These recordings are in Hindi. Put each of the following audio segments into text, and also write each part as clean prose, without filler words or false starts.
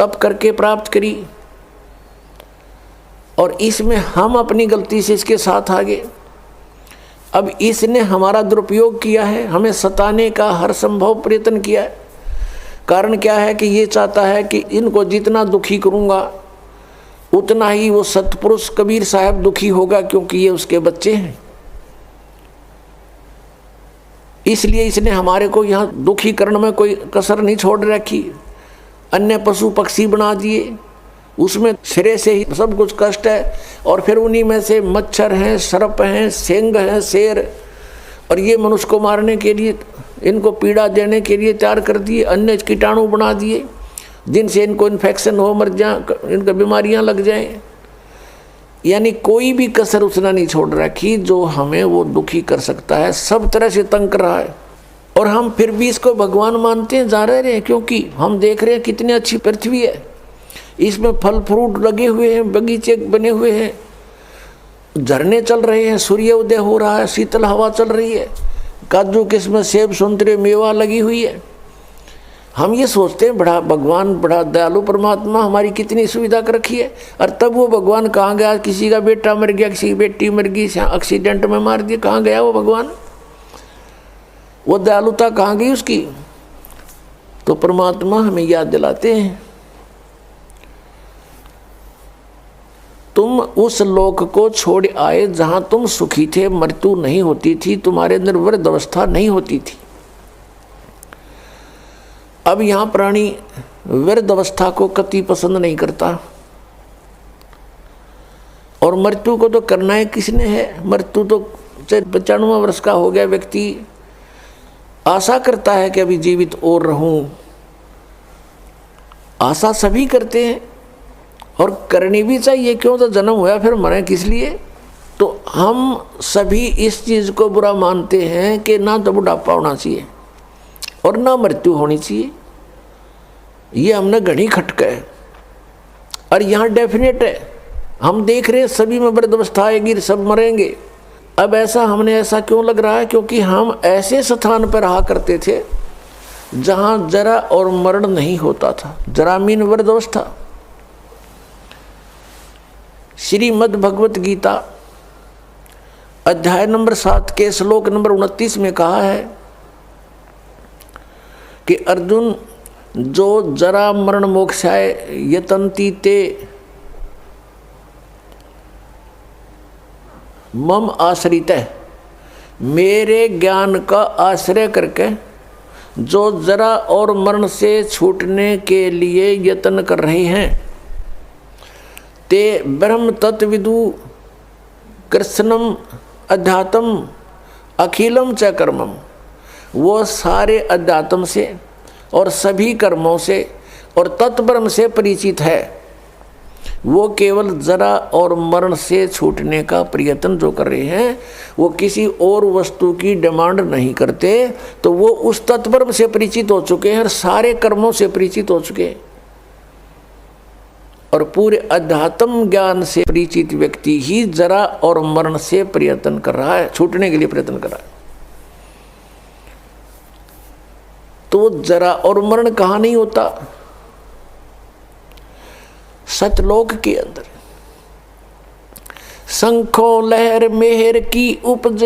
तप करके प्राप्त करी, और इसमें हम अपनी गलती से इसके साथ आ गए। अब इसने हमारा दुरुपयोग किया है, हमें सताने का हर संभव प्रयत्न किया है। कारण क्या है कि ये चाहता है कि इनको जितना दुखी करूँगा उतना ही वो सतपुरुष कबीर साहब दुखी होगा, क्योंकि ये उसके बच्चे हैं। इसलिए इसने हमारे को यहाँ दुखी करने में कोई कसर नहीं छोड़ रखी। अन्य पशु पक्षी बना दिए, उसमें सिरे से ही सब कुछ कष्ट है, और फिर उन्हीं में से मच्छर हैं, सर्प हैं, सेंग हैं, शेर, और ये मनुष्य को मारने के लिए, इनको पीड़ा देने के लिए तैयार कर दिए। अन्य कीटाणु बना दिए जिनसे इनको इन्फेक्शन हो, मर जाए, इनको बीमारियां लग जाएं। यानी कोई भी कसर उसने नहीं छोड़ रखी जो हमें वो दुखी कर सकता है, सब तरह से तंग कर रहा है। और हम फिर भी इसको भगवान मानते हैं, जा रहे हैं, क्योंकि हम देख रहे हैं कितनी अच्छी पृथ्वी है, इसमें फल फ्रूट लगे हुए हैं, बगीचे बने हुए हैं, झरने चल रहे हैं, सूर्य उदय हो रहा है, शीतल हवा चल रही है, काजू किस्म सेब संतरे मेवा लगी हुई है। हम ये सोचते हैं बड़ा भगवान, बड़ा दयालु परमात्मा, हमारी कितनी सुविधा कर रखी है। और तब वो भगवान कहाँ गया? किसी का बेटा मर गया, किसी की बेटी मर गई, एक्सीडेंट में मार दिया, कहाँ गया वो भगवान? वो दयालुता कहाँ गई उसकी? तो परमात्मा हमें याद दिलाते हैं, तुम उस लोक को छोड़ आए जहां तुम सुखी थे, मृत्यु नहीं होती थी, तुम्हारे अंदर वृद्ध अवस्था नहीं होती थी। अब यहां प्राणी वृद्ध अवस्था को कति पसंद नहीं करता, और मृत्यु को तो करना है किसने है? मृत्यु तो 95 वर्ष का हो गया व्यक्ति आशा करता है कि अभी जीवित और रहूं। आशा सभी करते हैं और करनी भी चाहिए, क्यों? तो जन्म हुआ फिर मरे किस लिए? तो हम सभी इस चीज़ को बुरा मानते हैं कि ना तो बुढ़ापा होना चाहिए और ना मृत्यु होनी चाहिए। ये हमने घनी खटका है, और यहाँ डेफिनेट है, हम देख रहे हैं सभी में वृद्धावस्था आएगी, सब मरेंगे। अब हमने ऐसा क्यों लग रहा है? क्योंकि हम ऐसे स्थान पर रहा करते थे जहाँ जरा और मरण नहीं होता था। जरा मीन वृद्धावस्था। श्रीमद् भगवत गीता अध्याय नंबर 7 के श्लोक नंबर 29 में कहा है कि अर्जुन, जो जरा मरण मोक्षाय यतन्ति ते मम आश्रित है, मेरे ज्ञान का आश्रय करके जो जरा और मरण से छूटने के लिए यत्न कर रहे हैं, ते ब्रह्म तत्विदु कृष्णम अध्यात्म अखिलम च कर्मम, वो सारे अध्यात्म से और सभी कर्मों से और तत्ब्रह्म से परिचित है। वो केवल जरा और मरण से छूटने का प्रयत्न जो कर रहे हैं, वो किसी और वस्तु की डिमांड नहीं करते, तो वो उस तत्ब्रह्म से परिचित हो चुके हैं और सारे कर्मों से परिचित हो चुके हैं। और पूरे अध्यात्म ज्ञान से परिचित व्यक्ति ही जरा और मरण से प्रयत्न कर रहा है, छूटने के लिए प्रयत्न कर रहा है। तो जरा और मरण कहाँ नहीं होता? सतलोक के अंदर। शंखो लहर मेहर की उपज,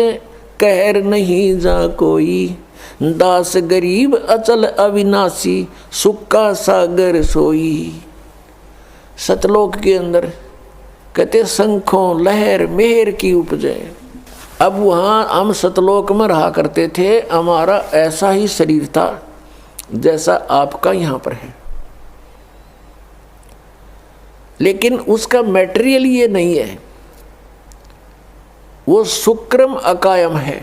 कहर नहीं जा कोई, दास गरीब अचल अविनाशी, सुख का सागर सोई। सतलोक के अंदर कहते शंखों लहर मेहर की उपजे। अब वहाँ हम सतलोक में रहा करते थे, हमारा ऐसा ही शरीर था जैसा आपका यहाँ पर है, लेकिन उसका मटेरियल ये नहीं है, वो शुक्रम अकायम है,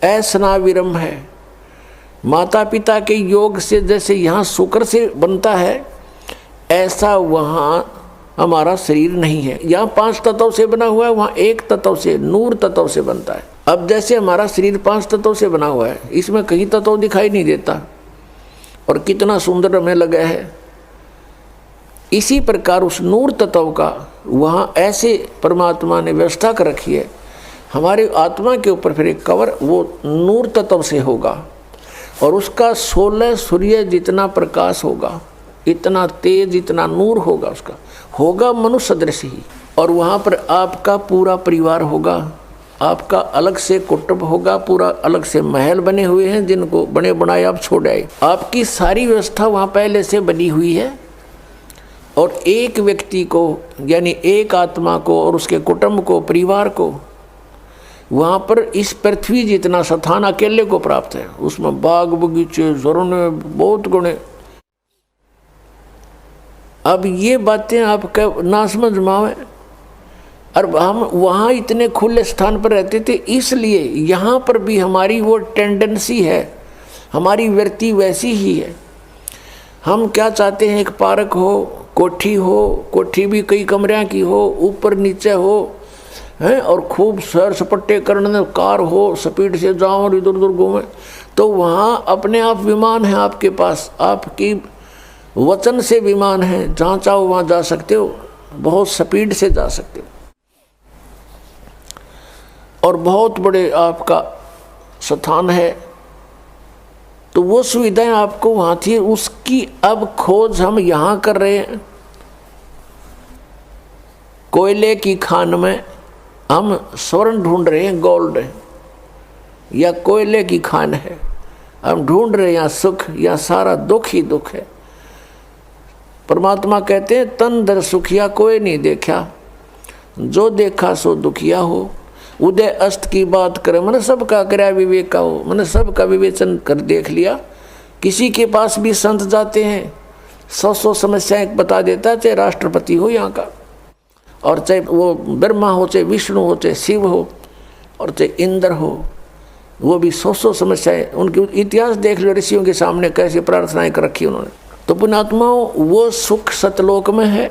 ऐसनाविरम है। माता पिता के योग से जैसे यहाँ शुक्र से बनता है, ऐसा वहाँ हमारा शरीर नहीं है। यहाँ 5 तत्वों से बना हुआ है, वहाँ 1 तत्व से, नूर तत्व से बनता है। अब जैसे हमारा शरीर 5 तत्वों से बना हुआ है, इसमें कहीं तत्व दिखाई नहीं देता और कितना सुंदर हमें लगा है। इसी प्रकार उस नूर तत्व का वहाँ ऐसे परमात्मा ने व्यवस्था कर रखी है। हमारी आत्मा के ऊपर फिर एक कवर वो नूर तत्व से होगा, और उसका 16 सूर्य जितना प्रकाश होगा, इतना तेज, इतना नूर होगा उसका, होगा मनुष्य सदृश ही। और वहाँ पर आपका पूरा परिवार होगा, आपका अलग से कुटुंब होगा, पूरा अलग से महल बने हुए हैं जिनको बने बनाए आप छोड़ आए। आपकी सारी व्यवस्था वहाँ पहले से बनी हुई है। और एक व्यक्ति को यानी एक आत्मा को और उसके कुटुंब को, परिवार को वहाँ पर इस पृथ्वी जितना स्थान अकेले को प्राप्त है। उसमें बाग बगीचे, झरने, बहुत गुणे। अब ये बातें आपका ना समझ में आवे। और हम वहाँ इतने खुले स्थान पर रहते थे, इसलिए यहाँ पर भी हमारी वो टेंडेंसी है, हमारी वृत्ति वैसी ही है। हम क्या चाहते हैं, एक पार्क हो, कोठी हो, कोठी भी कई कमरियाँ की हो, ऊपर नीचे हो हैं, और खूब सैर सपट्टे करने, कार हो, स्पीड से जाओ और इधर उधर घूमें। तो वहाँ अपने आप विमान है आपके पास, आपकी वचन से विमान है, जहाँ चाहो वहाँ जा सकते हो, बहुत स्पीड से जा सकते हो। और बहुत बड़े आपका स्थान है, तो वो सुविधाएं आपको वहाँ थी, उसकी अब खोज हम यहाँ कर रहे हैं। कोयले की खान में हम स्वर्ण ढूंढ रहे हैं, गोल्ड, या कोयले की खान है, हम ढूंढ रहे हैं यहाँ सुख, या सारा दुख ही दुख है। परमात्मा कहते हैं तन दर सुखिया कोई नहीं देखा, जो देखा सो दुखिया हो। उदय अस्त की बात करे, मैंने सबका करया विवेक का हो, मैंने सबका विवेचन कर देख लिया। किसी के पास भी संत जाते हैं, 100 समस्याएं बता देता है, चाहे राष्ट्रपति हो यहाँ का, और चाहे वो ब्रह्मा हो, चाहे विष्णु हो, चाहे शिव हो, और चाहे इंद्र हो, वो भी 100 समस्याएं। उनके इतिहास देख लो, ऋषियों के सामने कैसी प्रार्थनाएं कर रखी उन्होंने। तो पुण्यात्माओं, वो सुख सतलोक में है।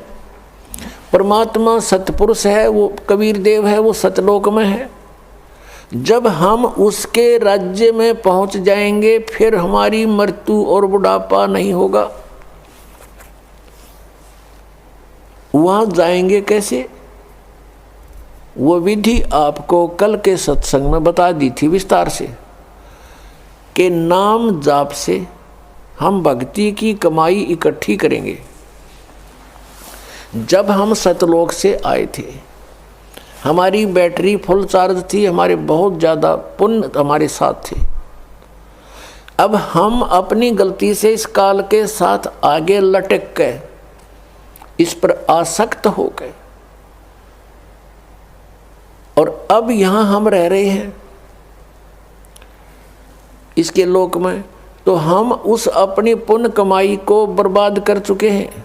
परमात्मा सतपुरुष है, वो कबीर देव है, वो सतलोक में है। जब हम उसके राज्य में पहुंच जाएंगे, फिर हमारी मृत्यु और बुढ़ापा नहीं होगा। वहां जाएंगे कैसे, वो विधि आपको कल के सत्संग में बता दी थी विस्तार से, कि नाम जाप से हम भक्ति की कमाई इकट्ठी करेंगे। जब हम सतलोक से आए थे, हमारी बैटरी फुल चार्ज थी, हमारे बहुत ज़्यादा पुण्य हमारे साथ थे। अब हम अपनी गलती से इस काल के साथ आगे लटक गए, इस पर आसक्त हो गए, और अब यहाँ हम रह रहे हैं इसके लोक में, तो हम उस अपनी पुण्य कमाई को बर्बाद कर चुके हैं।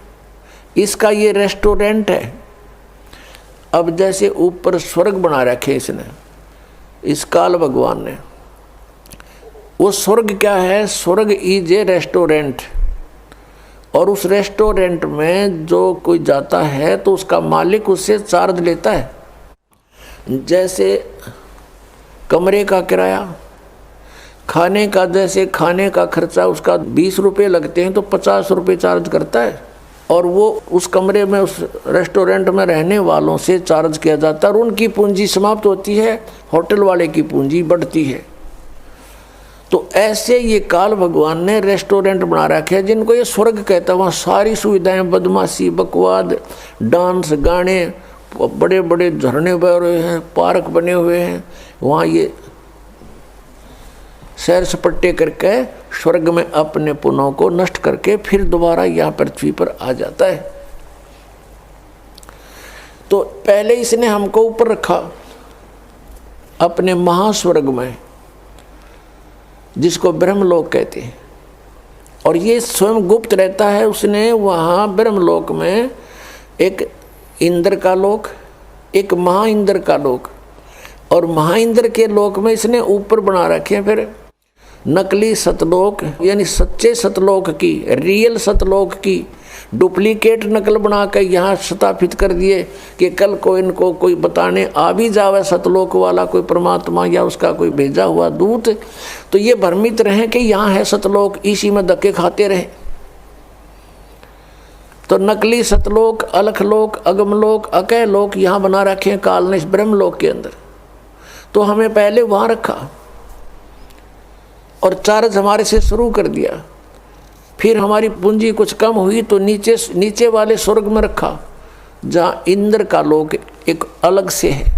इसका ये रेस्टोरेंट है। अब जैसे ऊपर स्वर्ग बना रखे इसने, इस काल भगवान ने, वो स्वर्ग क्या है, स्वर्ग इज ए रेस्टोरेंट। और उस रेस्टोरेंट में जो कोई जाता है तो उसका मालिक उससे चार्ज लेता है। जैसे कमरे का किराया, खाने का, जैसे खाने का खर्चा उसका 20 रुपये लगते हैं तो 50 रुपये चार्ज करता है, और वो उस कमरे में, उस रेस्टोरेंट में रहने वालों से चार्ज किया जाता है, और उनकी पूंजी समाप्त होती है, होटल वाले की पूंजी बढ़ती है। तो ऐसे ये काल भगवान ने रेस्टोरेंट बना रखे हैं जिनको ये स्वर्ग कहता है। वहाँ सारी सुविधाएं, बदमाशी, बकवाद, डांस, गाने, बड़े बड़े झरने बह रहे हैं, पार्क बने हुए हैं, वहाँ ये सैर सपट्टे करके स्वर्ग में अपने पुण्यों को नष्ट करके फिर दोबारा यहाँ पृथ्वी पर आ जाता है। तो पहले इसने हमको ऊपर रखा अपने महास्वर्ग में, जिसको ब्रह्मलोक कहते हैं, और ये स्वयं गुप्त रहता है। उसने वहाँ ब्रह्मलोक में एक इंद्र का लोक, एक महाइंद्र का लोक, और महाइंद्र के लोक में इसने ऊपर बना रखे हैं फिर नकली सतलोक, यानी सच्चे सतलोक की, रियल सतलोक की डुप्लीकेट नकल बना कर यहाँ स्थापित कर दिए कि कल को इनको कोई बताने आ भी जावे सतलोक वाला, कोई परमात्मा या उसका कोई भेजा हुआ दूत, तो ये भ्रमित रहे कि यहाँ है सतलोक, इसी में धक्के खाते रहे। तो नकली सतलोक, अलखलोक, अगमलोक, अकय लोक यहाँ बना रखे हैं काल ने इस ब्रह्मलोक के अंदर। तो हमें पहले वहाँ रखा और चार्ज हमारे से शुरू कर दिया। फिर हमारी पूंजी कुछ कम हुई तो नीचे वाले स्वर्ग में रखा, जहाँ इंद्र का लोक एक अलग से है,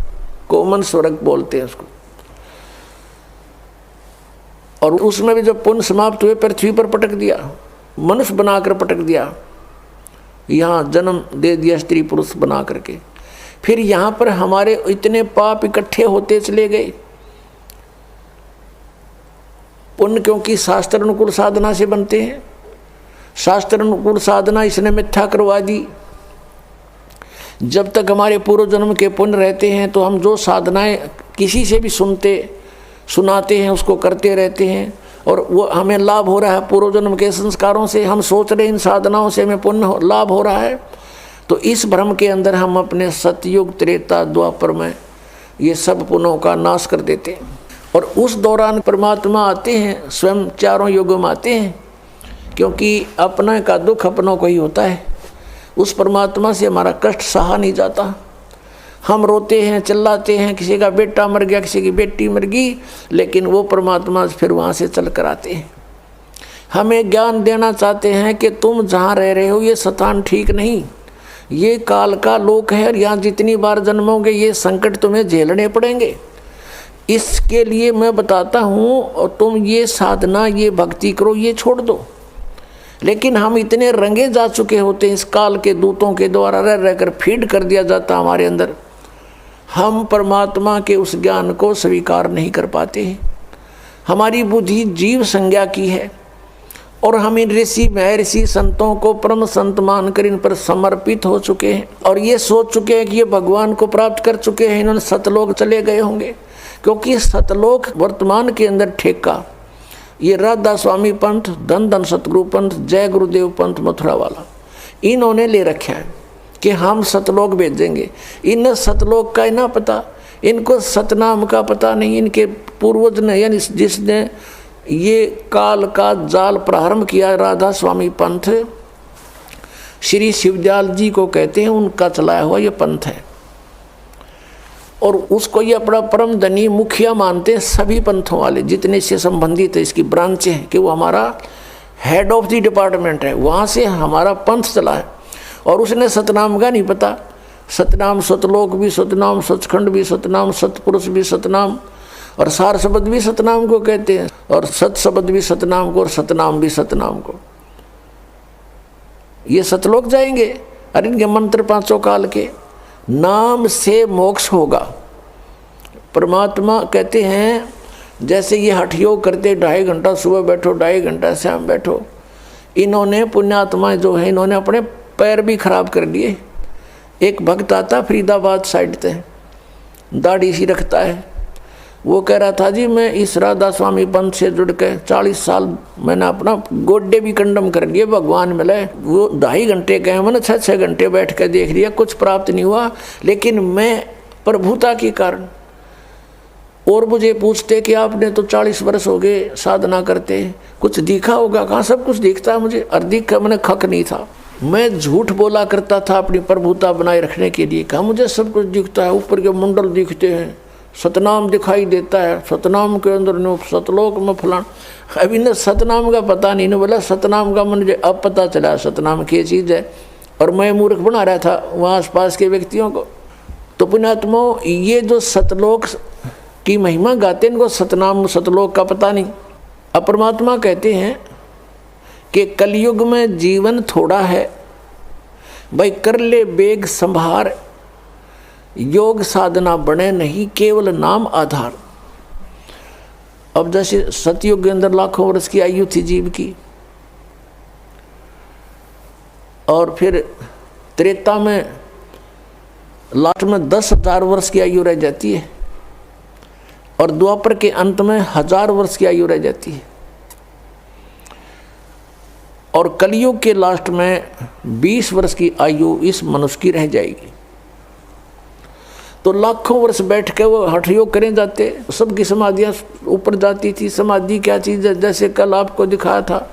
कोमन स्वर्ग बोलते हैं उसको। और उसमें भी जब पुण्य समाप्त हुए पृथ्वी पर पटक दिया, मनुष्य बनाकर पटक दिया, यहाँ जन्म दे दिया स्त्री पुरुष बना करके। फिर यहाँ पर हमारे इतने पाप इकट्ठे होते चले गए। पुण्य क्योंकि शास्त्र अनुकूल साधना से बनते हैं, शास्त्र अनुकूल साधना इसने मिथ्या करवा दी। जब तक हमारे पूर्व जन्म के पुण्य रहते हैं तो हम जो साधनाएं किसी से भी सुनाते हैं उसको करते रहते हैं, और वो हमें लाभ हो रहा है पूर्व जन्म के संस्कारों से। हम सोच रहे इन साधनाओं से हमें पुण्य लाभ हो रहा है, तो इस भ्रम के अंदर हम अपने सतयुग त्रेता द्वापर में ये सब पुण्यों का नाश कर देते हैं। और उस दौरान परमात्मा आते हैं, स्वयं चारों युगों में आते हैं, क्योंकि अपने का दुख अपनों को ही होता है। उस परमात्मा से हमारा कष्ट सहा नहीं जाता। हम रोते हैं, चिल्लाते हैं, किसी का बेटा मर गया, किसी की बेटी मर गई, लेकिन वो परमात्मा फिर वहाँ से चल कर आते हैं। हमें ज्ञान देना चाहते हैं कि तुम जहाँ रह रहे हो ये स्थान ठीक नहीं, ये काल का लोक है, और यहाँ जितनी बार जन्मोगे ये संकट तुम्हें झेलने पड़ेंगे। इसके लिए मैं बताता हूँ, और तुम ये साधना, ये भक्ति करो, ये छोड़ दो। लेकिन हम इतने रंगे जा चुके होते हैं, इस काल के दूतों के द्वारा रह रहकर फीड कर दिया जाता हमारे अंदर, हम परमात्मा के उस ज्ञान को स्वीकार नहीं कर पाते हैं। हमारी बुद्धि जीव संज्ञा की है, और हम इन ऋषि महर्षि संतों को परम संत मानकर इन पर समर्पित हो चुके हैं, और ये सोच चुके हैं कि ये भगवान को प्राप्त कर चुके हैं, इन्होंने सतलोक चले गए होंगे। क्योंकि सतलोक वर्तमान के अंदर ठेका ये राधा स्वामी पंथ, धन धन सतगुरु पंथ, जय गुरुदेव पंथ मथुरा वाला, इन्होंने ले रखा है कि हम सतलोक भेजेंगे। इन सतलोक का ना पता, इनको सतनाम का पता नहीं। इनके पूर्वज ने, यानी जिसने ये काल का जाल प्रारंभ किया, राधा स्वामी पंथ श्री शिवदयाल जी को कहते हैं, उनका चलाया हुआ ये पंथ है। और उसको ये अपना परम धनी मुखिया मानते हैं सभी पंथों वाले, जितने से संबंधित है इसकी ब्रांचें हैं, कि वो हमारा हेड ऑफ द डिपार्टमेंट है, वहाँ से हमारा पंथ चला है। और उसने सतनाम का नहीं पता। सतनाम सतलोक भी सतनाम, सचखंड भी सतनाम, सतपुरुष भी सतनाम, और सार शब्द भी सतनाम को कहते हैं, और सत शब्द भी सतनाम को, और सतनाम भी सतनाम को। ये सतलोक जाएंगे। अरे इनके मंत्र पांचों काल के, नाम से मोक्ष होगा। परमात्मा कहते हैं जैसे ये हठ योग करते, 2.5 घंटा सुबह बैठो, 2.5 घंटा शाम बैठो, इन्होंने पुण्यात्माएं जो है इन्होंने अपने पैर भी खराब कर लिए। एक भक्त आता फरीदाबाद साइड से, दाढ़ी सी रखता है, वो कह रहा था जी मैं इस राधा स्वामी पंथ से जुड़ के 40 साल मैंने अपना गोड्डे भी कंडम कर लिए, भगवान मिले। वो 2.5 घंटे गए, मैंने 6-6 घंटे बैठ कर देख लिया, कुछ प्राप्त नहीं हुआ। लेकिन मैं प्रभुता के कारण, और मुझे पूछते कि आपने तो 40 वर्ष हो गए साधना करते, कुछ दिखा होगा? कहाँ सब कुछ दिखता है मुझे। और दिखा मैंने खक नहीं था, मैं झूठ बोला करता था अपनी प्रभुता बनाए रखने के लिए। कहा मुझे सब कुछ दिखता है, ऊपर के मंडल दिखते हैं, सतनाम दिखाई देता है, सतनाम के अंदर नो सतलोक में फलान। अभी न सतनाम का पता नहीं, न बोला सतनाम का मुझे अब पता चला सतनाम क्या चीज़ है, और मैं मूर्ख बना रहा था वहाँ आसपास के व्यक्तियों को। तो पुण्यात्मा ये जो सतलोक की महिमा गाते हैं, इनको सतनाम सतलोक का पता नहीं। अब परमात्मा कहते हैं कि कलयुग में जीवन थोड़ा है भाई, कर ले बेग संभार, योग साधना बने नहीं केवल नाम आधार। अब जैसे सतयुग के अंदर लाखों वर्ष की आयु थी जीव की, और फिर त्रेता में लास्ट में 10,000 वर्ष की आयु रह जाती है, और द्वापर के अंत में 1000 वर्ष की आयु रह जाती है, और कलयुग के लास्ट में 20 वर्ष की आयु इस मनुष्य की रह जाएगी। तो लाखों वर्ष बैठ के वो हठ योग करें जाते, सबकी समाधियाँ ऊपर जाती थी। समाधि क्या चीज़ है? जैसे कल आपको दिखाया था,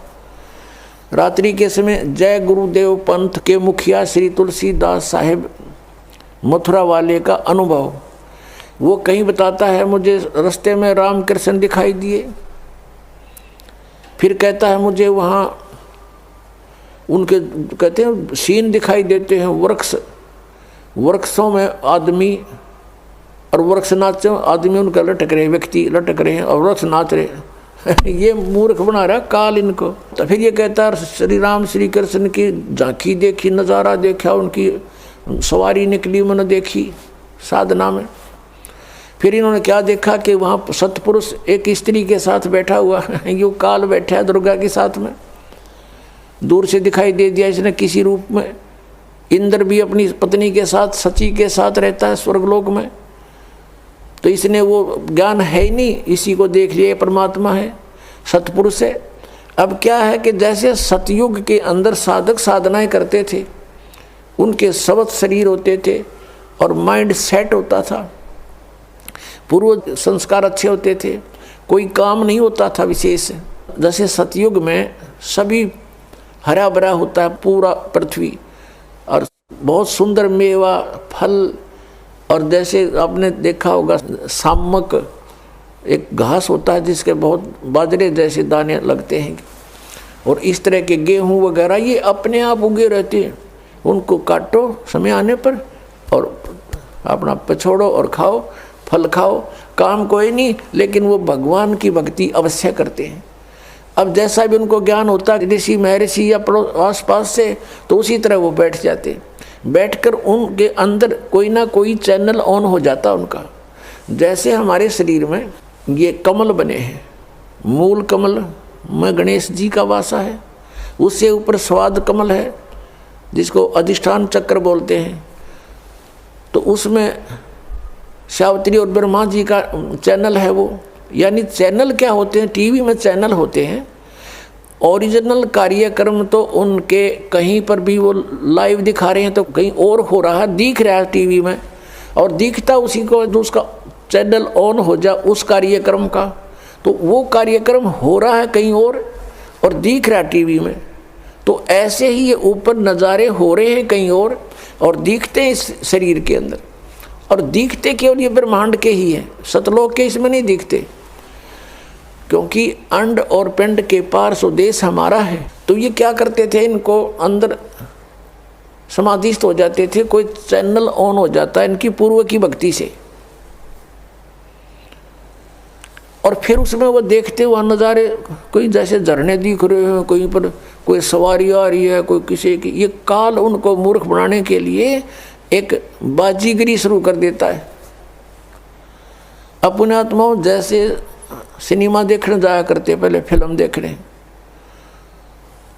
रात्रि के समय जय गुरुदेव पंथ के मुखिया श्री तुलसीदास साहेब मथुरा वाले का अनुभव, वो कहीं बताता है मुझे रास्ते में रामकृष्ण दिखाई दिए, फिर कहता है मुझे वहाँ उनके कहते हैं सीन दिखाई देते हैं, वृक्षों में आदमी और वृक्ष नाच, आदमी उनका लटक रहे, व्यक्ति लटक रहे हैं और वृक्ष नाच रहे ये मूर्ख बना रहा काल इनको। तो फिर ये कहता है श्री राम श्री कृष्ण की झांकी देखी, नज़ारा देखा, उनकी सवारी निकली मैंने देखी साधना में। फिर इन्होंने क्या देखा कि वहाँ सतपुरुष एक स्त्री के साथ बैठा हुआ यो काल बैठा है दुर्गा के साथ में, दूर से दिखाई दे दिया इसने किसी रूप में। इंद्र भी अपनी पत्नी के साथ सची के साथ रहता है स्वर्गलोक में, तो इसने वो ज्ञान है ही नहीं, इसी को देख लिया परमात्मा है, सतपुरुष है। अब क्या है कि जैसे सतयुग के अंदर साधक साधनाएं करते थे, उनके सबत शरीर होते थे और माइंड सेट होता था, पूर्व संस्कार अच्छे होते थे, कोई काम नहीं होता था विशेष। जैसे सतयुग में सभी हरा भरा होता है पूरा पृथ्वी, और बहुत सुंदर मेवा फल, और जैसे आपने देखा होगा सामक एक घास होता है जिसके बहुत बाजरे जैसे दाने लगते हैं, और इस तरह के गेहूं वगैरह ये अपने आप उगे रहते हैं, उनको काटो समय आने पर और अपना पछोड़ो और खाओ, फल खाओ, काम कोई नहीं, लेकिन वो भगवान की भक्ति अवश्य करते हैं। अब जैसा भी उनको ज्ञान होता है ऋषि महर्षि या आस पास से, तो उसी तरह वो बैठ जाते, बैठकर उनके अंदर कोई ना कोई चैनल ऑन हो जाता उनका। जैसे हमारे शरीर में ये कमल बने हैं, मूल कमल में गणेश जी का वासा है, उससे ऊपर स्वाद कमल है जिसको अधिष्ठान चक्र बोलते हैं, तो उसमें सावित्री और ब्रह्मा जी का चैनल है वो। यानी चैनल क्या होते हैं, टीवी में चैनल होते हैं, ओरिजिनल कार्यक्रम तो उनके कहीं पर भी वो लाइव दिखा रहे हैं तो कहीं और हो रहा है, दिख रहा है टीवी में, और दिखता उसी को, तो उसका चैनल ऑन हो जा उस कार्यक्रम का, तो वो कार्यक्रम हो रहा है कहीं और दिख रहा है टीवी में। तो ऐसे ही ये ऊपर नज़ारे हो रहे हैं कहीं और दिखते हैं इस शरीर के अंदर, और दिखते केवल ये ब्रह्मांड के ही हैं, सतलोक के इसमें नहीं दिखते, क्योंकि अंड और पिंड के पार स्वदेश हमारा है। तो ये क्या करते थे, इनको अंदर समाधिस्थ हो जाते थे, कोई चैनल ऑन हो जाता है इनकी पूर्व की भक्ति से, और फिर उसमें वो देखते हुआ नज़ारे, कोई जैसे झरने दिख रहे हैं, कहीं पर कोई सवारी आ रही है, कोई किसी की, ये काल उनको मूर्ख बनाने के लिए एक बाजीगरी शुरू कर देता है। अपने आत्माओं जैसे सिनेमा देखने जाया करते, पहले फिल्म देखने,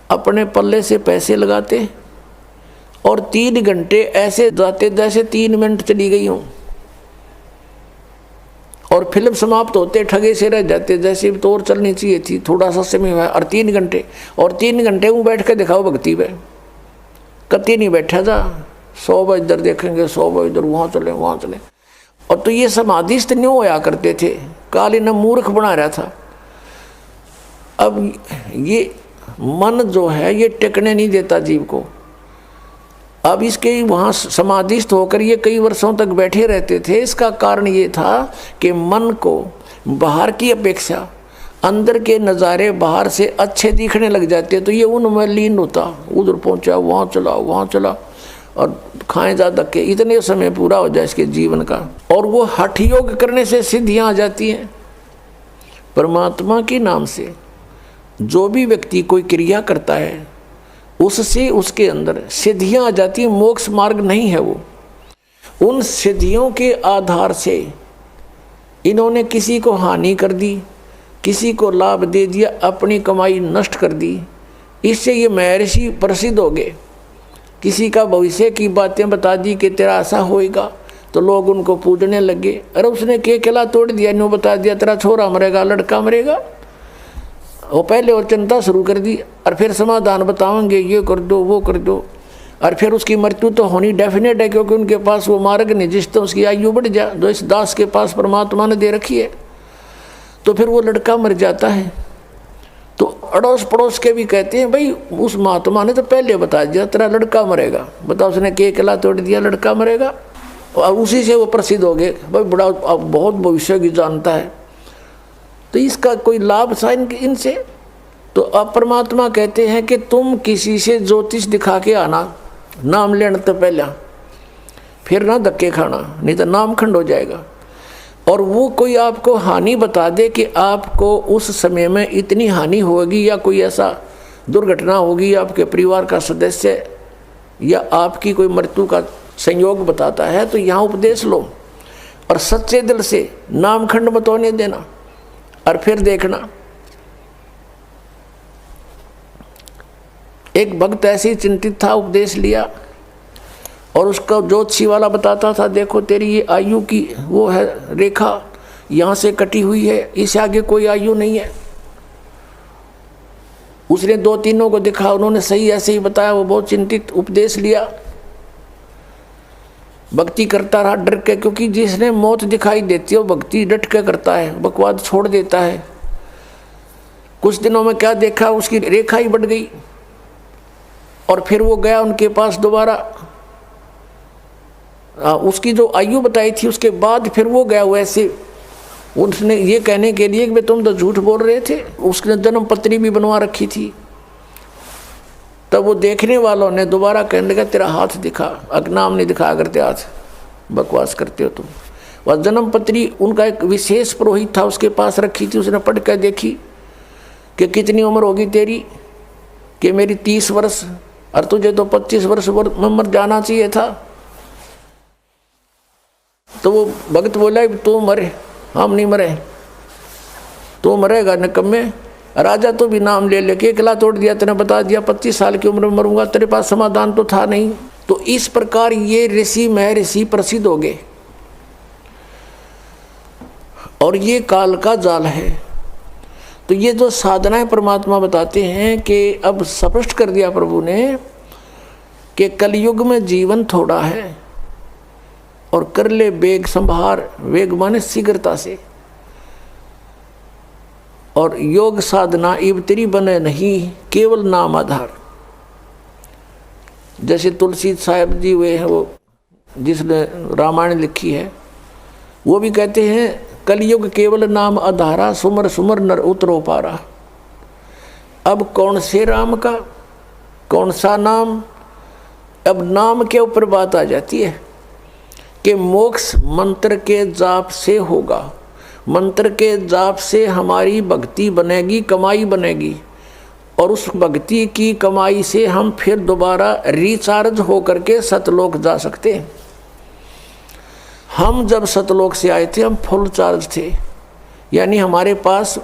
अपने पल्ले से पैसे लगाते और 3 घंटे ऐसे जाते जैसे 3 मिनट चली गई हूँ, और फिल्म समाप्त होते ठगे से रह जाते, जैसे तो और चलनी चाहिए थी, थोड़ा सा समय हुआ, और 3 घंटे वो बैठ के दिखाओ भक्ति पे, कति नहीं बैठा जा, 100 बार इधर देखेंगे, 100 बार इधर, वहाँ चले वहाँ चले। और तो ये समाधिस्थ नहीं होया करते थे, काल इन्हें मूर्ख बना रहा था। अब ये मन जो है ये टिकने नहीं देता जीव को, अब इसके वहाँ समाधिस्थ होकर ये कई वर्षों तक बैठे रहते थे। इसका कारण ये था कि मन को बाहर की अपेक्षा अंदर के नज़ारे बाहर से अच्छे दिखने लग जाते, तो ये उनमें लीन होता, उधर पहुँचा, वहाँ चला और खाएं ज़्यादा के, इतने समय पूरा हो जाए इसके जीवन का, और वो हठ योग करने से सिद्धियाँ आ जाती हैं। परमात्मा के नाम से जो भी व्यक्ति कोई क्रिया करता है उससे उसके अंदर सिद्धियाँ आ जाती हैं, मोक्ष मार्ग नहीं है वो। उन सिद्धियों के आधार से इन्होंने किसी को हानि कर दी, किसी को लाभ दे दिया, अपनी कमाई नष्ट कर दी, इससे ये महर्षि प्रसिद्ध हो गए। किसी का भविष्य की बातें बता दी कि तेरा ऐसा होएगा, तो लोग उनको पूजने लगे। अरे उसने केला तोड़ दिया, न्यू बता दिया तेरा छोरा मरेगा, लड़का मरेगा, वो पहले और चिंता शुरू कर दी, और फिर समाधान बताएंगे, ये कर दो वो कर दो, और फिर उसकी मृत्यु तो होनी डेफिनेट है, क्योंकि उनके पास वो मार्ग नहीं जिससे उसकी आयु बढ़ जाए, जो इस दास के पास परमात्मा ने दे रखी है। तो फिर वो लड़का मर जाता है, तो अड़ोस पड़ोस के भी कहते हैं भाई उस महात्मा ने तो पहले बता दिया तेरा लड़का मरेगा, बताओ उसने केला तोड़ दिया, लड़का मरेगा, और उसी से वो प्रसिद्ध हो गए, भाई बड़ा बहुत भविष्य की जानता है। तो इसका कोई लाभ था इनसे? तो अब परमात्मा कहते हैं कि तुम किसी से ज्योतिष दिखा के आना नाम लेने तो पहले, फिर ना धक्के खाना, नहीं तो नाम खंड हो जाएगा। और वो कोई आपको हानि बता दे कि आपको उस समय में इतनी हानि होगी या कोई ऐसा दुर्घटना होगी, आपके परिवार का सदस्य या आपकी कोई मृत्यु का संयोग बताता है, तो यहाँ उपदेश लो और सच्चे दिल से नाम खंड मत होने देना। और फिर देखना, एक भक्त ऐसे ही चिंतित था, उपदेश लिया और उसका ज्योतिषी वाला बताता था, देखो तेरी ये आयु की वो है रेखा यहाँ से कटी हुई है, इससे आगे कोई आयु नहीं है। उसने 2-3 को दिखा, उन्होंने सही ऐसे ही बताया। वो बहुत चिंतित, उपदेश लिया, भक्ति करता रहा डर के, क्योंकि जिसने मौत दिखाई देती है वो भक्ति डट के करता है, बकवाद छोड़ देता है। कुछ दिनों में क्या देखा, उसकी रेखा ही बढ़ गई। और फिर वो गया उनके पास दोबारा, उसकी जो आयु बताई थी उसके बाद फिर वो गया वैसे, उसने ये कहने के लिए कि तुम तो झूठ बोल रहे थे। उसने जन्म पत्री भी बनवा रखी थी। तब वो देखने वालों ने दोबारा कहने लगा, तेरा हाथ दिखा, नाम नहीं दिखाया करते हाथ, बकवास करते हो तुम। वह जन्म पत्री उनका एक विशेष पुरोहित था, उसके पास रखी थी। उसने पढ़ कर देखी कि कितनी उम्र होगी तेरी, कि मेरी 30 वर्ष, और तुझे तो 25 वर्ष में मर जाना चाहिए था। तो वो भक्त बोला, तू मरे, हम नहीं मरे, तू मरेगा निकम्मे। राजा तो भी नाम ले लेके किला तोड़ दिया, तेने बता दिया 25 साल की उम्र में मरूंगा, तेरे पास समाधान तो था नहीं। तो इस प्रकार ये ऋषि महर्षि प्रसिद्ध हो गए। और ये काल का जाल है। तो ये जो साधनाएं परमात्मा बताते हैं कि अब स्पष्ट कर दिया प्रभु ने कि कलयुग में जीवन थोड़ा है और कर ले वेग संभार, वेग माने शीघ्रता से। और योग साधना इबतरी बने नहीं, केवल नाम आधार। जैसे तुलसी साहब जी हुए हैं, वो जिसने रामायण लिखी है, वो भी कहते हैं कलयुग केवल नाम आधारा, सुमर सुमर नर उतरो पारा। अब कौन से राम का, कौन सा नाम, अब नाम के ऊपर बात आ जाती है कि मोक्ष मंत्र के जाप से होगा। मंत्र के जाप से हमारी भक्ति बनेगी, कमाई बनेगी, और उस भक्ति की कमाई से हम फिर दोबारा रिचार्ज होकर के सतलोक जा सकते हैं। हम जब सतलोक से आए थे हम फुल चार्ज थे, यानी हमारे पास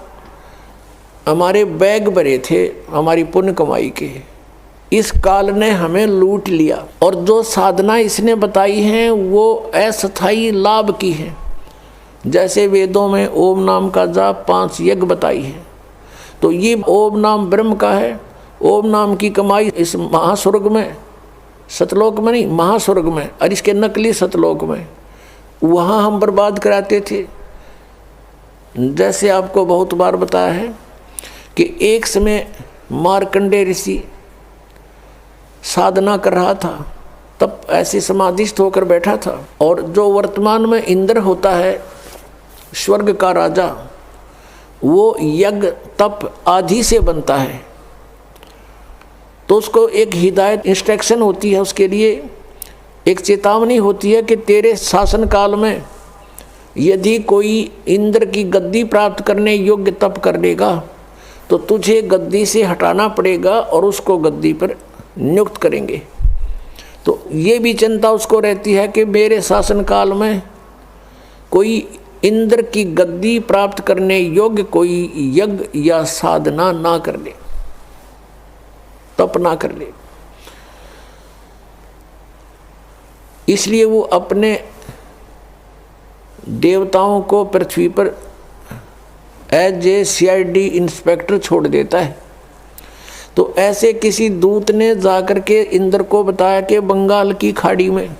हमारे बैग भरे थे हमारी पुण्य कमाई के। इस काल ने हमें लूट लिया। और जो साधना इसने बताई हैं वो अस्थायी लाभ की है। जैसे वेदों में ओम नाम का जाप 5 यज्ञ बताई है, तो ये ओम नाम ब्रह्म का है। ओम नाम की कमाई इस महास्वर्ग में, सतलोक में नहीं, महास्वर्ग में, और इसके नकली सतलोक में, वहाँ हम बर्बाद कराते थे। जैसे आपको बहुत बार बताया है कि एक समय मार्कंडे ऋषि साधना कर रहा था, तब ऐसे समाधिस्थ होकर बैठा था। और जो वर्तमान में इंद्र होता है, स्वर्ग का राजा, वो यज्ञ तप आदि से बनता है। तो उसको एक हिदायत, इंस्ट्रक्शन होती है, उसके लिए एक चेतावनी होती है कि तेरे शासन काल में यदि कोई इंद्र की गद्दी प्राप्त करने योग्य तप कर लेगा तो तुझे गद्दी से हटाना पड़ेगा और उसको गद्दी पर नियुक्त करेंगे। तो ये भी चिंता उसको रहती है कि मेरे शासन काल में कोई इंद्र की गद्दी प्राप्त करने योग्य कोई यज्ञ या साधना ना कर ले, तप ना कर ले। इसलिए वो अपने देवताओं को पृथ्वी पर एज ए CID इंस्पेक्टर छोड़ देता है। तो ऐसे किसी दूत ने जाकर के इंद्र को बताया कि बंगाल की खाड़ी में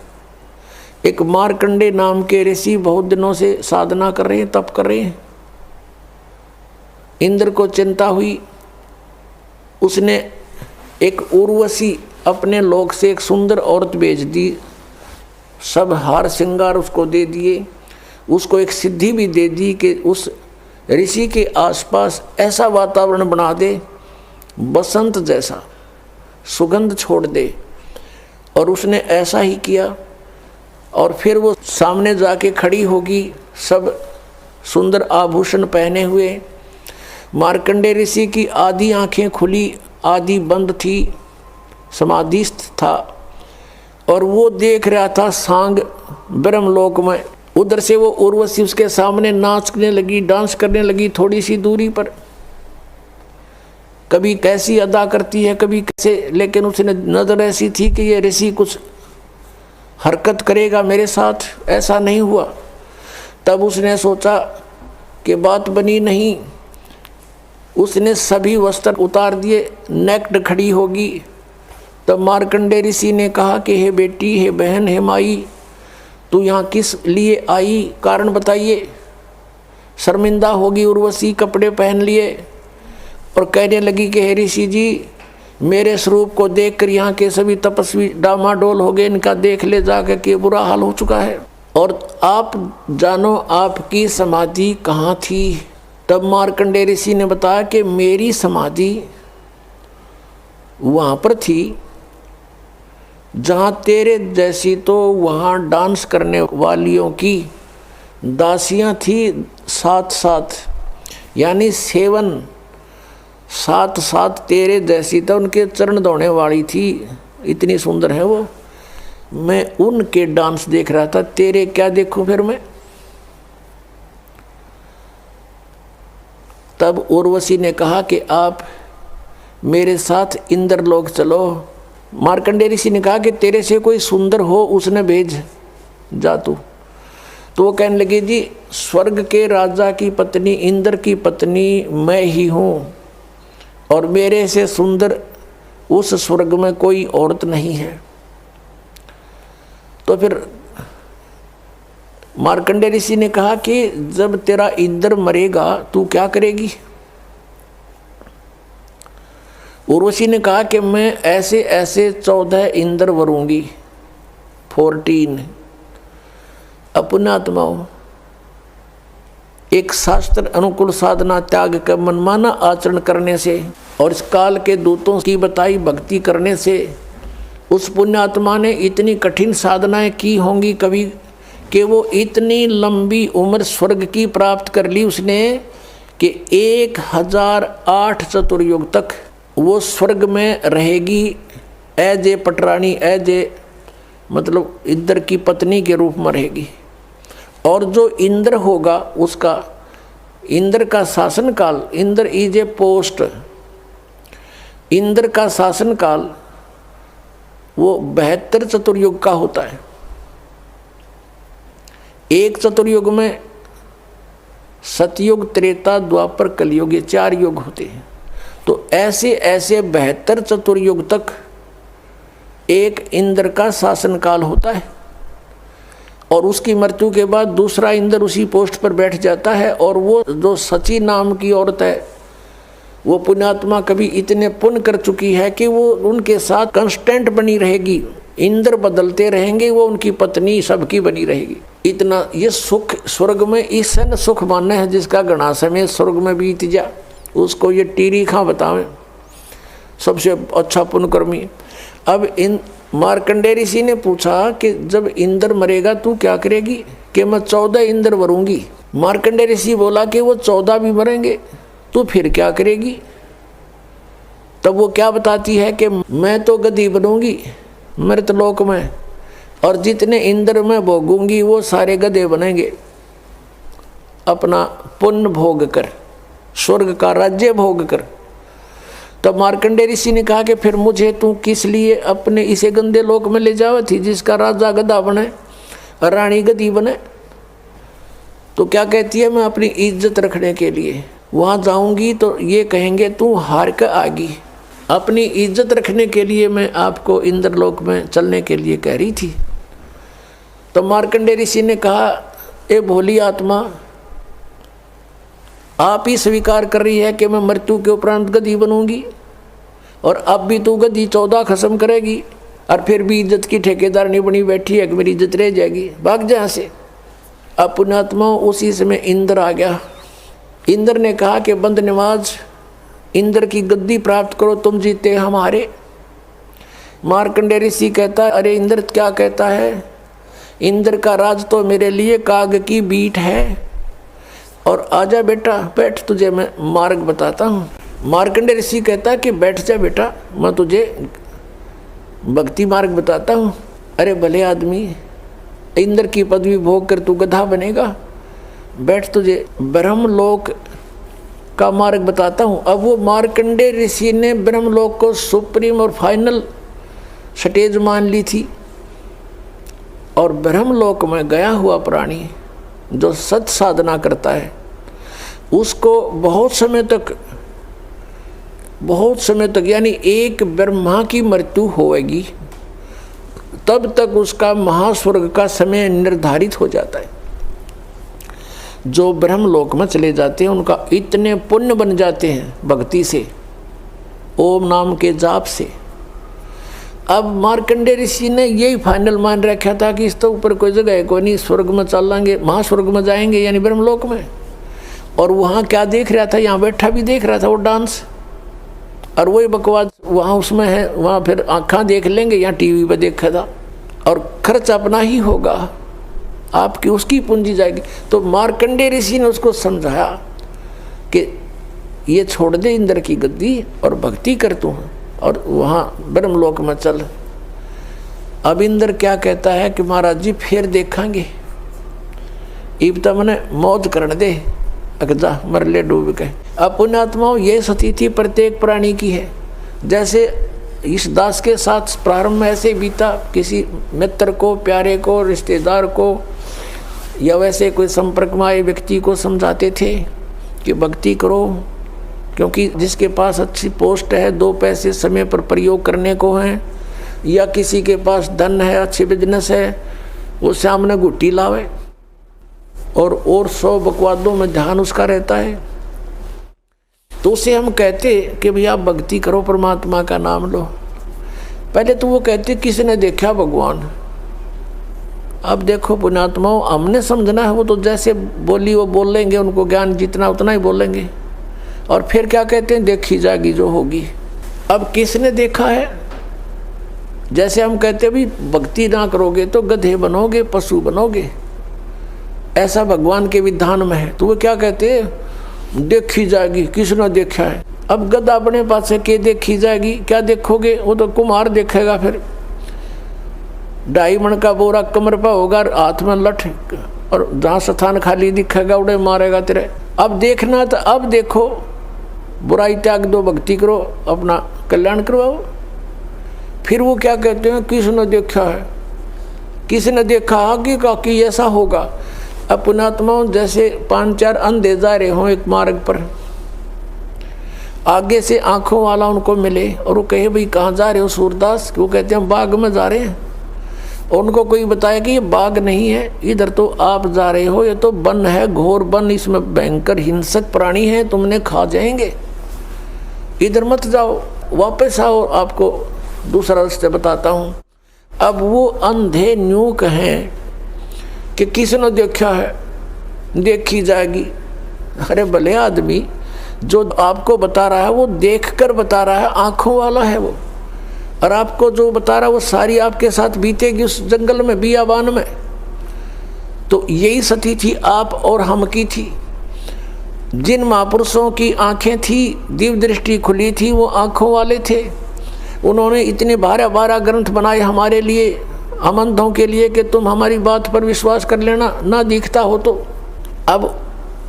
एक मार्कंडे नाम के ऋषि बहुत दिनों से साधना कर रहे हैं, तप कर रहे हैं। इंद्र को चिंता हुई, उसने एक उर्वशी अपने लोक से एक सुंदर औरत भेज दी, सब हार श्रृंगार उसको दे दिए, उसको एक सिद्धि भी दे दी कि उस ऋषि के आसपास ऐसा वातावरण बना दे बसंत जैसा सुगंध छोड़ दे। और उसने ऐसा ही किया। और फिर वो सामने जाके खड़ी होगी, सब सुंदर आभूषण पहने हुए। मार्कंडेय ऋषि की आधी आंखें खुली, आधी बंद थी, समाधिस्थ था। और वो देख रहा था सांग ब्रह्मलोक में। उधर से वो उर्वशी उसके सामने नाचने लगी, डांस करने लगी थोड़ी सी दूरी पर। कभी कैसी अदा करती है, कभी कैसे, लेकिन उसने नजर ऐसी थी कि ये ऋषि कुछ हरकत करेगा मेरे साथ। ऐसा नहीं हुआ। तब उसने सोचा कि बात बनी नहीं। उसने सभी वस्त्र उतार दिए, नेक्ड खड़ी होगी। तब मार्कंडेय ऋषि ने कहा कि हे बेटी, हे बहन, हे माई, तू यहाँ किस लिए आई, कारण बताइए। शर्मिंदा होगी उर्वशी, कपड़े पहन लिए और कहने लगी कि हे ऋषि जी, मेरे स्वरूप को देखकर यहाँ के सभी तपस्वी डामाडोल हो गए। इनका देख ले जाकर के बुरा हाल हो चुका है। और आप जानो आपकी समाधि कहाँ थी। तब मार्कंडेय ऋषि ने बताया कि मेरी समाधि वहाँ पर थी जहाँ तेरे जैसी तो वहाँ डांस करने वालियों की दासियाँ थी साथ साथ, यानी सेवन साथ साथ तेरे जैसी तो उनके चरण धोने वाली थी। इतनी सुंदर है वो। मैं उनके डांस देख रहा था, तेरे क्या देखूं फिर मैं। तब उर्वशी ने कहा कि आप मेरे साथ इंद्रलोक चलो। मार्कंडेय ऋषि ने कहा कि तेरे से कोई सुंदर हो उसने भेज जा तू। तो वो कहने लगी, जी स्वर्ग के राजा की पत्नी, इंद्र की पत्नी मैं ही हूँ और मेरे से सुंदर उस स्वर्ग में कोई औरत नहीं है। तो फिर मार्कंडेय ऋषि ने कहा कि जब तेरा इंद्र मरेगा तू क्या करेगी। उर्वशी ने कहा कि मैं ऐसे ऐसे 14 इंद्र वरूंगी, 14 अपने आत्माओं। एक शास्त्र अनुकूल साधना त्याग कर मनमाना आचरण करने से और इस काल के दूतों की बताई भक्ति करने से उस पुण्यात्मा ने इतनी कठिन साधनाएं की होंगी कभी कि वो इतनी लंबी उम्र स्वर्ग की प्राप्त कर ली उसने कि 1008 चतुर्युग तक वो स्वर्ग में रहेगी एज ए पटरानी, एज ए मतलब इंद्र की पत्नी के रूप में रहेगी। और जो इंद्र होगा उसका, इंद्र का शासन काल, Indra is a post, Indra का शासन काल वो 72 चतुर्युग का होता है। एक चतुर्युग में सतयुग, त्रेता, द्वापर, कलयुग, ये 4 युग होते हैं। तो ऐसे ऐसे 72 चतुर्युग तक एक इंद्र का शासन काल होता है। और उसकी मृत्यु के बाद दूसरा इंद्र उसी पोस्ट पर बैठ जाता है। और वो जो सची नाम की औरत है, वो पुण्यात्मा कभी इतने पुण्य कर चुकी है कि वो उनके साथ कांस्टेंट बनी रहेगी। इंद्र बदलते रहेंगे, वो उनकी पत्नी सबकी बनी रहेगी। इतना ये सुख स्वर्ग में इस न सुख मानना है जिसका घना समय स्वर्ग में बीत जा, उसको ये टीरी खा बतावें सबसे अच्छा पुण्यकर्मी। अब इन मार्कंडेय ऋषि ने पूछा कि जब इंद्र मरेगा तू क्या करेगी, कि मैं 14 इंद्र मरूंगी। मार्कंडेय ऋषि बोला कि वो 14 भी मरेंगे, तू फिर क्या करेगी। तब वो क्या बताती है कि मैं तो गधी बनूंगी मृतलोक में, और जितने इंद्र मैं भोगूंगी वो सारे गधे बनेंगे, अपना पुण्य भोग कर, स्वर्ग का राज्य भोग कर। तब मार्कंडेय ऋषि ने कहा कि फिर मुझे तू किस लिए अपने इसे गंदे लोक में ले जावे थी जिसका राजा गधा बने, रानी गधी बने। तो क्या कहती है, मैं अपनी इज्जत रखने के लिए वहाँ जाऊंगी तो ये कहेंगे तू हार कर आगी। अपनी इज्जत रखने के लिए मैं आपको इंद्रलोक में चलने के लिए कह रही थी। तो मार्कंडेय ऋषि ने कहा, ए भोली आत्मा, आप ही स्वीकार कर रही है कि मैं मृत्यु के उपरांत गधी बनूंगी, और अब भी तू गधी 14 खत्म करेगी, और फिर भी इज्जत की ठेकेदार नहीं बनी बैठी है कि मेरी इज्जत रह जाएगी, भाग जा से। अब पुण्यात्मा उसी समय इंद्र आ गया। इंद्र ने कहा कि बंद नवाज इंद्र की गद्दी प्राप्त करो, तुम जीते हमारे। मार्कंडेय ऋषि कहता है, अरे इंद्र क्या कहता है, इंद्र का राज तो मेरे लिए काग की बीट है, और आजा बेटा बैठ, तुझे मैं मार्ग बताता हूँ। मार्कंडेय ऋषि कहता है कि बैठ जा बेटा, मैं तुझे भक्ति मार्ग बताता हूँ। अरे भले आदमी, इंद्र की पदवी भोग कर तू गधा बनेगा, बैठ, तुझे ब्रह्मलोक का मार्ग बताता हूँ। अब वो मार्कंडेय ऋषि ने ब्रह्मलोक को सुप्रीम और फाइनल स्टेज मान ली थी, और ब्रह्मलोक में गया हुआ प्राणी जो सत साधना करता है उसको बहुत समय तक यानी एक ब्रह्मा की मृत्यु होएगी, तब तक उसका महास्वर्ग का समय निर्धारित हो जाता है। जो ब्रह्मलोक में चले जाते हैं उनका इतने पुण्य बन जाते हैं भक्ति से, ओम नाम के जाप से। अब मार्कंडेय ऋषि ने यही फाइनल मान रखा था कि इस तो ऊपर कोई जगह है कोई नहीं, स्वर्ग में चलेंगे, महास्वर्ग में जाएंगे यानी ब्रह्मलोक में। और वहाँ क्या देख रहा था, यहाँ बैठा भी देख रहा था वो डांस, और वही बकवास वहाँ उसमें है, वहाँ फिर आँखा देख लेंगे, यहाँ टीवी पर देखा था, और खर्च अपना ही होगा, आपकी उसकी पूंजी जाएगी। तो मार्कंडेय ऋषि ने उसको समझाया कि ये छोड़ दे इंद्र की गद्दी और भक्ति कर तू, और वहाँ ब्रह्मलोक में चल। अब इंद्र क्या कहता है कि महाराज जी फिर देखेंगे, इब तो मैंने मौत कर दे, अगजा मरले डूब के। अब पुण्यात्माओं, ये स्थिति प्रत्येक प्राणी की है। जैसे इस दास के साथ प्रारंभ में ऐसे बीता, किसी मित्र को, प्यारे को, रिश्तेदार को, या वैसे कोई संपर्क में आए व्यक्ति को समझाते थे कि भक्ति करो, क्योंकि जिसके पास अच्छी पोस्ट है, 2 पैसे समय पर प्रयोग करने को हैं, या किसी के पास धन है, अच्छे बिजनेस है, वो सामने गुट्टी लावे और 100 बकवादों में ध्यान उसका रहता है। तो उसे हम कहते कि भैया भक्ति करो, परमात्मा का नाम लो। पहले तो वो कहते किसने देखा भगवान। अब देखो पुण्यात्माओं, हमने समझना है, वो तो जैसे बोली वो बोल लेंगे, उनको ज्ञान जितना उतना ही बोलेंगे, और फिर क्या कहते हैं, देखी जाएगी जो होगी। अब किसने देखा है, जैसे हम कहते भी भक्ति ना करोगे तो गधे बनोगे, पशु बनोगे, ऐसा भगवान के विधान में है। तो वो क्या कहते हैं, देखी जाएगी, किसने देखा है। अब गधा अपने पास से के देखी जाएगी, क्या देखोगे, वो तो कुम्हार देखेगा, फिर 2.5 मन का बोरा कमर पर होगा, हाथ में लठ, और जहाँ स्थान खाली दिखेगा उड़े मारेगा तेरे। अब देखना तो अब देखो, बुराई त्याग दो, भक्ति करो, अपना कल्याण करवाओ। फिर वो क्या कहते हैं, किसने देखा है, किसने देखा आगे का कि ऐसा होगा। अब पुण्यात्माओं, जैसे 5-4 अंधे जा रहे हों एक मार्ग पर, आगे से आंखों वाला उनको मिले और वो कहे भाई कहाँ जा रहे हो सूरदास, वो कहते हैं बाग में जा रहे हैं, और उनको कोई बताया कि ये बाग नहीं है, इधर तो आप जा रहे हो, ये तो वन है, घोर वन, इसमें भयंकर हिंसक प्राणी हैं, तुमने खा जाएंगे, इधर मत जाओ, वापस आओ, आपको दूसरा रास्ता बताता हूँ। अब वो अंधे न्यू कहें कि किसने देखा है, देखी जाएगी। अरे भले आदमी, जो आपको बता रहा है वो देखकर बता रहा है, आंखों वाला है वो, और आपको जो बता रहा है वो सारी आपके साथ बीतेगी उस जंगल में, बियाबान में। तो यही स्थिति थी आप और हम की थी। जिन महापुरुषों की आंखें थी, दिव्य दृष्टि खुली थी, वो आंखों वाले थे। उन्होंने इतने 12 ग्रंथ बनाए हमारे लिए, हम अंधों के लिए, कि तुम हमारी बात पर विश्वास कर लेना, ना दिखता हो तो। अब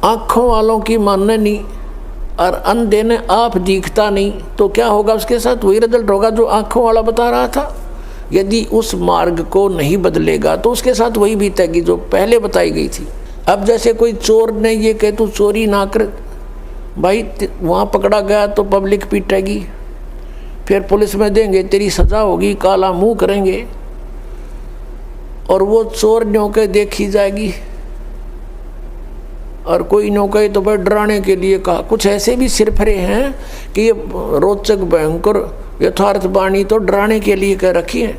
आँखों वालों की मानने नहीं, और अंधे ने आप दिखता नहीं, तो क्या होगा उसके साथ, वही रिजल्ट होगा जो आँखों वाला बता रहा था। यदि उस मार्ग को नहीं बदलेगा तो उसके साथ वही बीतेगी जो पहले बताई गई थी। अब जैसे कोई चोर ने ये कहे तू चोरी ना कर, भाई वहाँ पकड़ा गया तो पब्लिक पीटेगी, फिर पुलिस में देंगे, तेरी सज़ा होगी, काला मुँह करेंगे, और वो चोर न्योके देखी जाएगी। और कोई न्योके तो भाई डराने के लिए कहा। कुछ ऐसे भी सिरफरे हैं कि ये रोचक भयंकर यथार्थ वाणी तो डराने के लिए कह रखी है।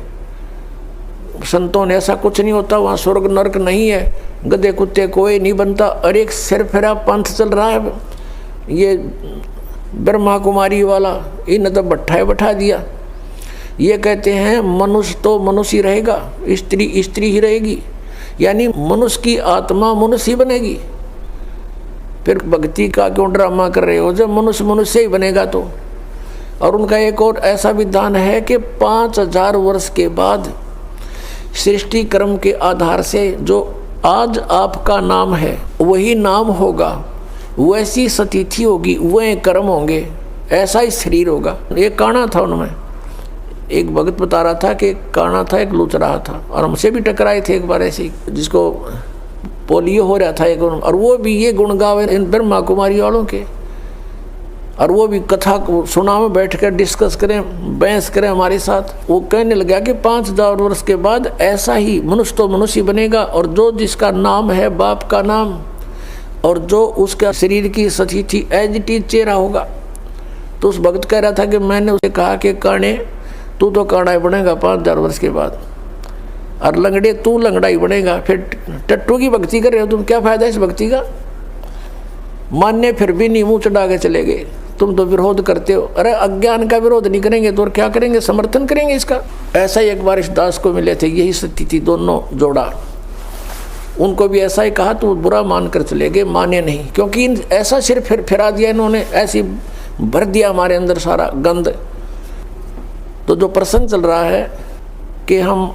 संतों ने ऐसा कुछ नहीं होता, वहाँ स्वर्ग नरक नहीं है, गधे कुत्ते कोई नहीं बनता। और एक सिरफिरा पंथ चल रहा है, ये ब्रह्मा कुमारी वाला इन तो भट्ठाए बैठा दिया। ये कहते हैं मनुष्य तो मनुष्य ही रहेगा, स्त्री स्त्री ही रहेगी, यानी मनुष्य की आत्मा मनुष्य ही बनेगी। फिर भक्ति का क्यों ड्रामा कर रहे हो जब मनुष्य मनुष्य ही बनेगा तो। और उनका एक और ऐसा विधान है कि 5000 वर्ष के बाद सृष्टि क्रम के आधार से जो आज आपका नाम है वही नाम होगा, वैसी सतिथि होगी, वह कर्म होंगे, ऐसा ही शरीर होगा। एक काना था उनमें, एक भगत बता रहा था कि काना था, एक लूच रहा था, और हमसे भी टकराए थे एक बार ऐसे, जिसको पोलियो हो रहा था एक, और वो भी ये गुण गावे इन ब्रह्मा कुमारी वालों के, और वो भी कथा को सुना में बैठ कर डिस्कस करें, बहस करें हमारे साथ। वो कहने लगा कि 5000 वर्ष के बाद ऐसा ही मनुष्य तो मनुष्य बनेगा, और जो जिसका नाम है बाप का नाम, और जो उसका शरीर की सतिथि एज इट इज चेहरा होगा। तो उस भक्त कह रहा था कि मैंने उसे कहा कि काने तू तो काना ही बनेगा 5000 वर्ष के बाद, और लंगड़े तू लंगड़ा ही बनेगा। फिर टट्टू की भक्ति कर रहे हो तुम, क्या फायदा इस भक्ति का? मान्य फिर भी नहीं, मुँह चढ़ा के चले गए, तुम तो विरोध करते हो। अरे अज्ञान का विरोध नहीं करेंगे तो और क्या करेंगे, समर्थन करेंगे इसका। ऐसा ही एक बार इस दास को मिले थे, यही स्थिति दोनों जोड़ा, उनको भी ऐसा ही कहा तो बुरा मान कर चले गए, माने नहीं, क्योंकि ऐसा सिर फिरा दिया इन्होंने, ऐसी भर दिया हमारे अंदर सारा गंद। तो जो प्रसंग चल रहा है कि हम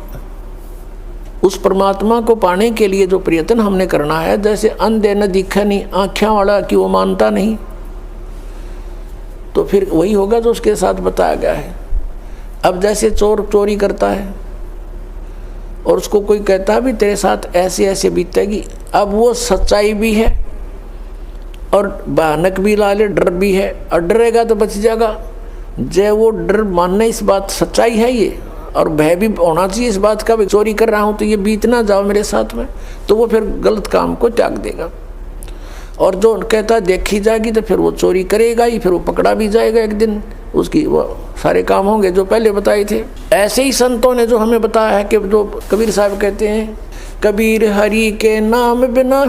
उस परमात्मा को पाने के लिए जो प्रयत्न हमने करना है, जैसे अंधे न दिखे नहीं, आँखों वाला कि वो मानता नहीं, तो फिर वही होगा जो उसके साथ बताया गया है। अब जैसे चोर चोरी करता है और उसको कोई कहता है भी तेरे साथ ऐसे ऐसे बीतेगी, अब वो सच्चाई भी है और भयानक भी लाले, डर भी है, और डरेगा तो बच जाएगा। जब वो डर मानने इस बात सच्चाई है ये, और भय भी होना चाहिए इस बात का भी चोरी कर रहा हूँ तो ये बीत ना जाओ मेरे साथ में, तो वो फिर गलत काम को त्याग देगा। और जो कहता है देखी जाएगी तो फिर वो चोरी करेगा ही, फिर वो पकड़ा भी जाएगा एक दिन, उसकी वो सारे काम होंगे जो पहले बताए थे। ऐसे ही संतों ने जो हमें बताया है कि जो कबीर साहब कहते हैं, कबीर हरि के नाम बिना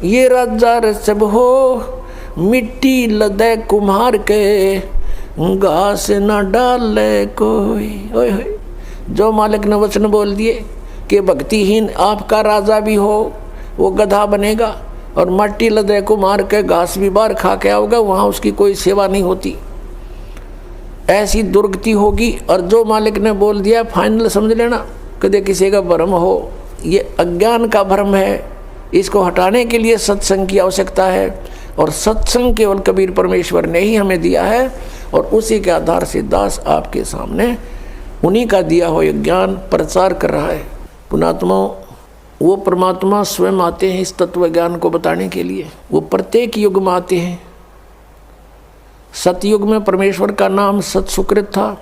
ये राजा सब हो, मिट्टी लदे कुम्हार के घास न डाले कोई। ओए होए, जो मालिक ने वचन बोल दिए कि भक्तिहीन आपका राजा भी हो वो गधा बनेगा, और मट्टी लदे को मार के घास भी बाहर खा के आओगा, वहाँ उसकी कोई सेवा नहीं होती, ऐसी दुर्गति होगी। और जो मालिक ने बोल दिया फाइनल समझ लेना, कदे किसी का भ्रम हो, ये अज्ञान का भ्रम है, इसको हटाने के लिए सत्संग की आवश्यकता है, और सत्संग केवल कबीर परमेश्वर ने ही हमें दिया है, और उसी के आधार से दास आपके सामने उन्हीं का दिया हुआ ज्ञान प्रचार कर रहा है। पुणात्मा वो परमात्मा स्वयं आते हैं इस तत्व ज्ञान को बताने के लिए, वो प्रत्येक युग में आते हैं। सतयुग में परमेश्वर का नाम सतसुकृत था,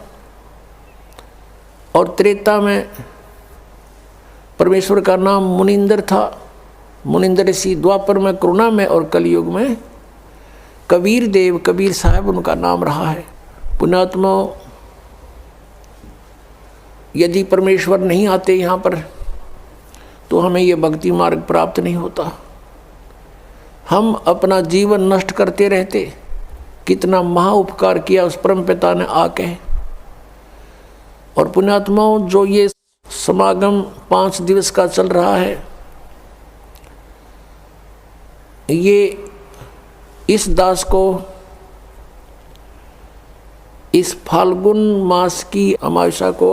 और त्रेता में परमेश्वर का नाम मुनिंदर था, मुनिंदर ऋषि। द्वापर में करुणा में, और कलयुग में कबीर देव, कबीर साहब उनका नाम रहा है। पुण्यात्मा यदि परमेश्वर नहीं आते यहाँ पर तो हमें ये भक्ति मार्ग प्राप्त नहीं होता, हम अपना जीवन नष्ट करते रहते। कितना महा उपकार किया उस परम पिता ने आके। और पुण्यात्माओं, जो ये समागम 5 दिवस का चल रहा है, ये इस दास को इस फाल्गुन मास की अमावस्या को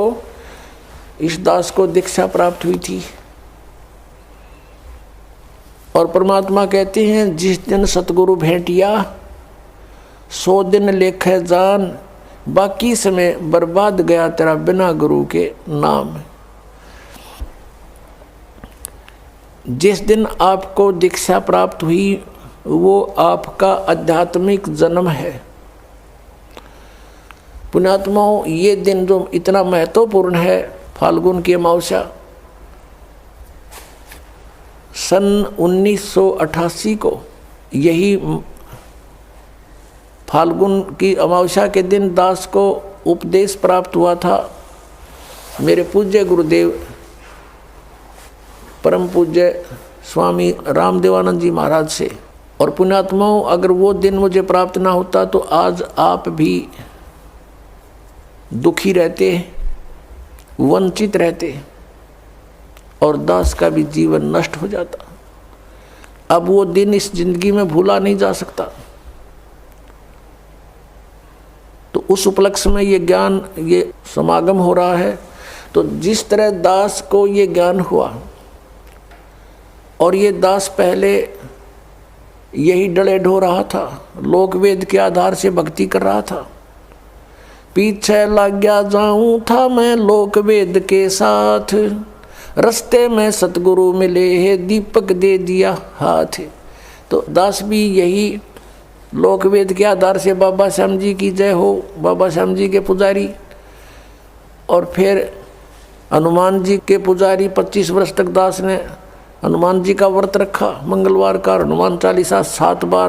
इस दास को दीक्षा प्राप्त हुई थी। और परमात्मा कहते हैं जिस दिन सतगुरु भेंटिया 100 दिन लेखे जान, बाकी समय बर्बाद गया तेरा बिना गुरु के नाम। जिस दिन आपको दीक्षा प्राप्त हुई वो आपका आध्यात्मिक जन्म है। पुण्यात्माओं, ये दिन जो इतना महत्वपूर्ण है, फाल्गुन की अमावस्या, सन 1988 को यही फाल्गुन की अमावस्या के दिन दास को उपदेश प्राप्त हुआ था मेरे पूज्य गुरुदेव परम पूज्य स्वामी रामदेवानंद जी महाराज से। और पुण्यात्माओं, अगर वो दिन मुझे प्राप्त ना होता तो आज आप भी दुखी रहते, वंचित रहते और दास का भी जीवन नष्ट हो जाता। अब वो दिन इस जिंदगी में भूला नहीं जा सकता। तो उस उपलक्ष्य में ये ज्ञान, ये समागम हो रहा है। तो जिस तरह दास को ये ज्ञान हुआ और ये दास पहले यही डले ढो रहा था, लोक वेद के आधार से भक्ति कर रहा था, पीछे लग गया जाऊं था मैं लोक वेद के साथ, रास्ते में सतगुरु मिले है दीपक दे दिया हाथ। तो दास भी यही लोक वेद के आधार से बाबा श्याम जी की जय हो, बाबा श्याम जी के पुजारी, और फिर हनुमान जी के पुजारी। 25 वर्ष तक दास ने हनुमान जी का व्रत रखा, मंगलवार का हनुमान चालीसा 7 बार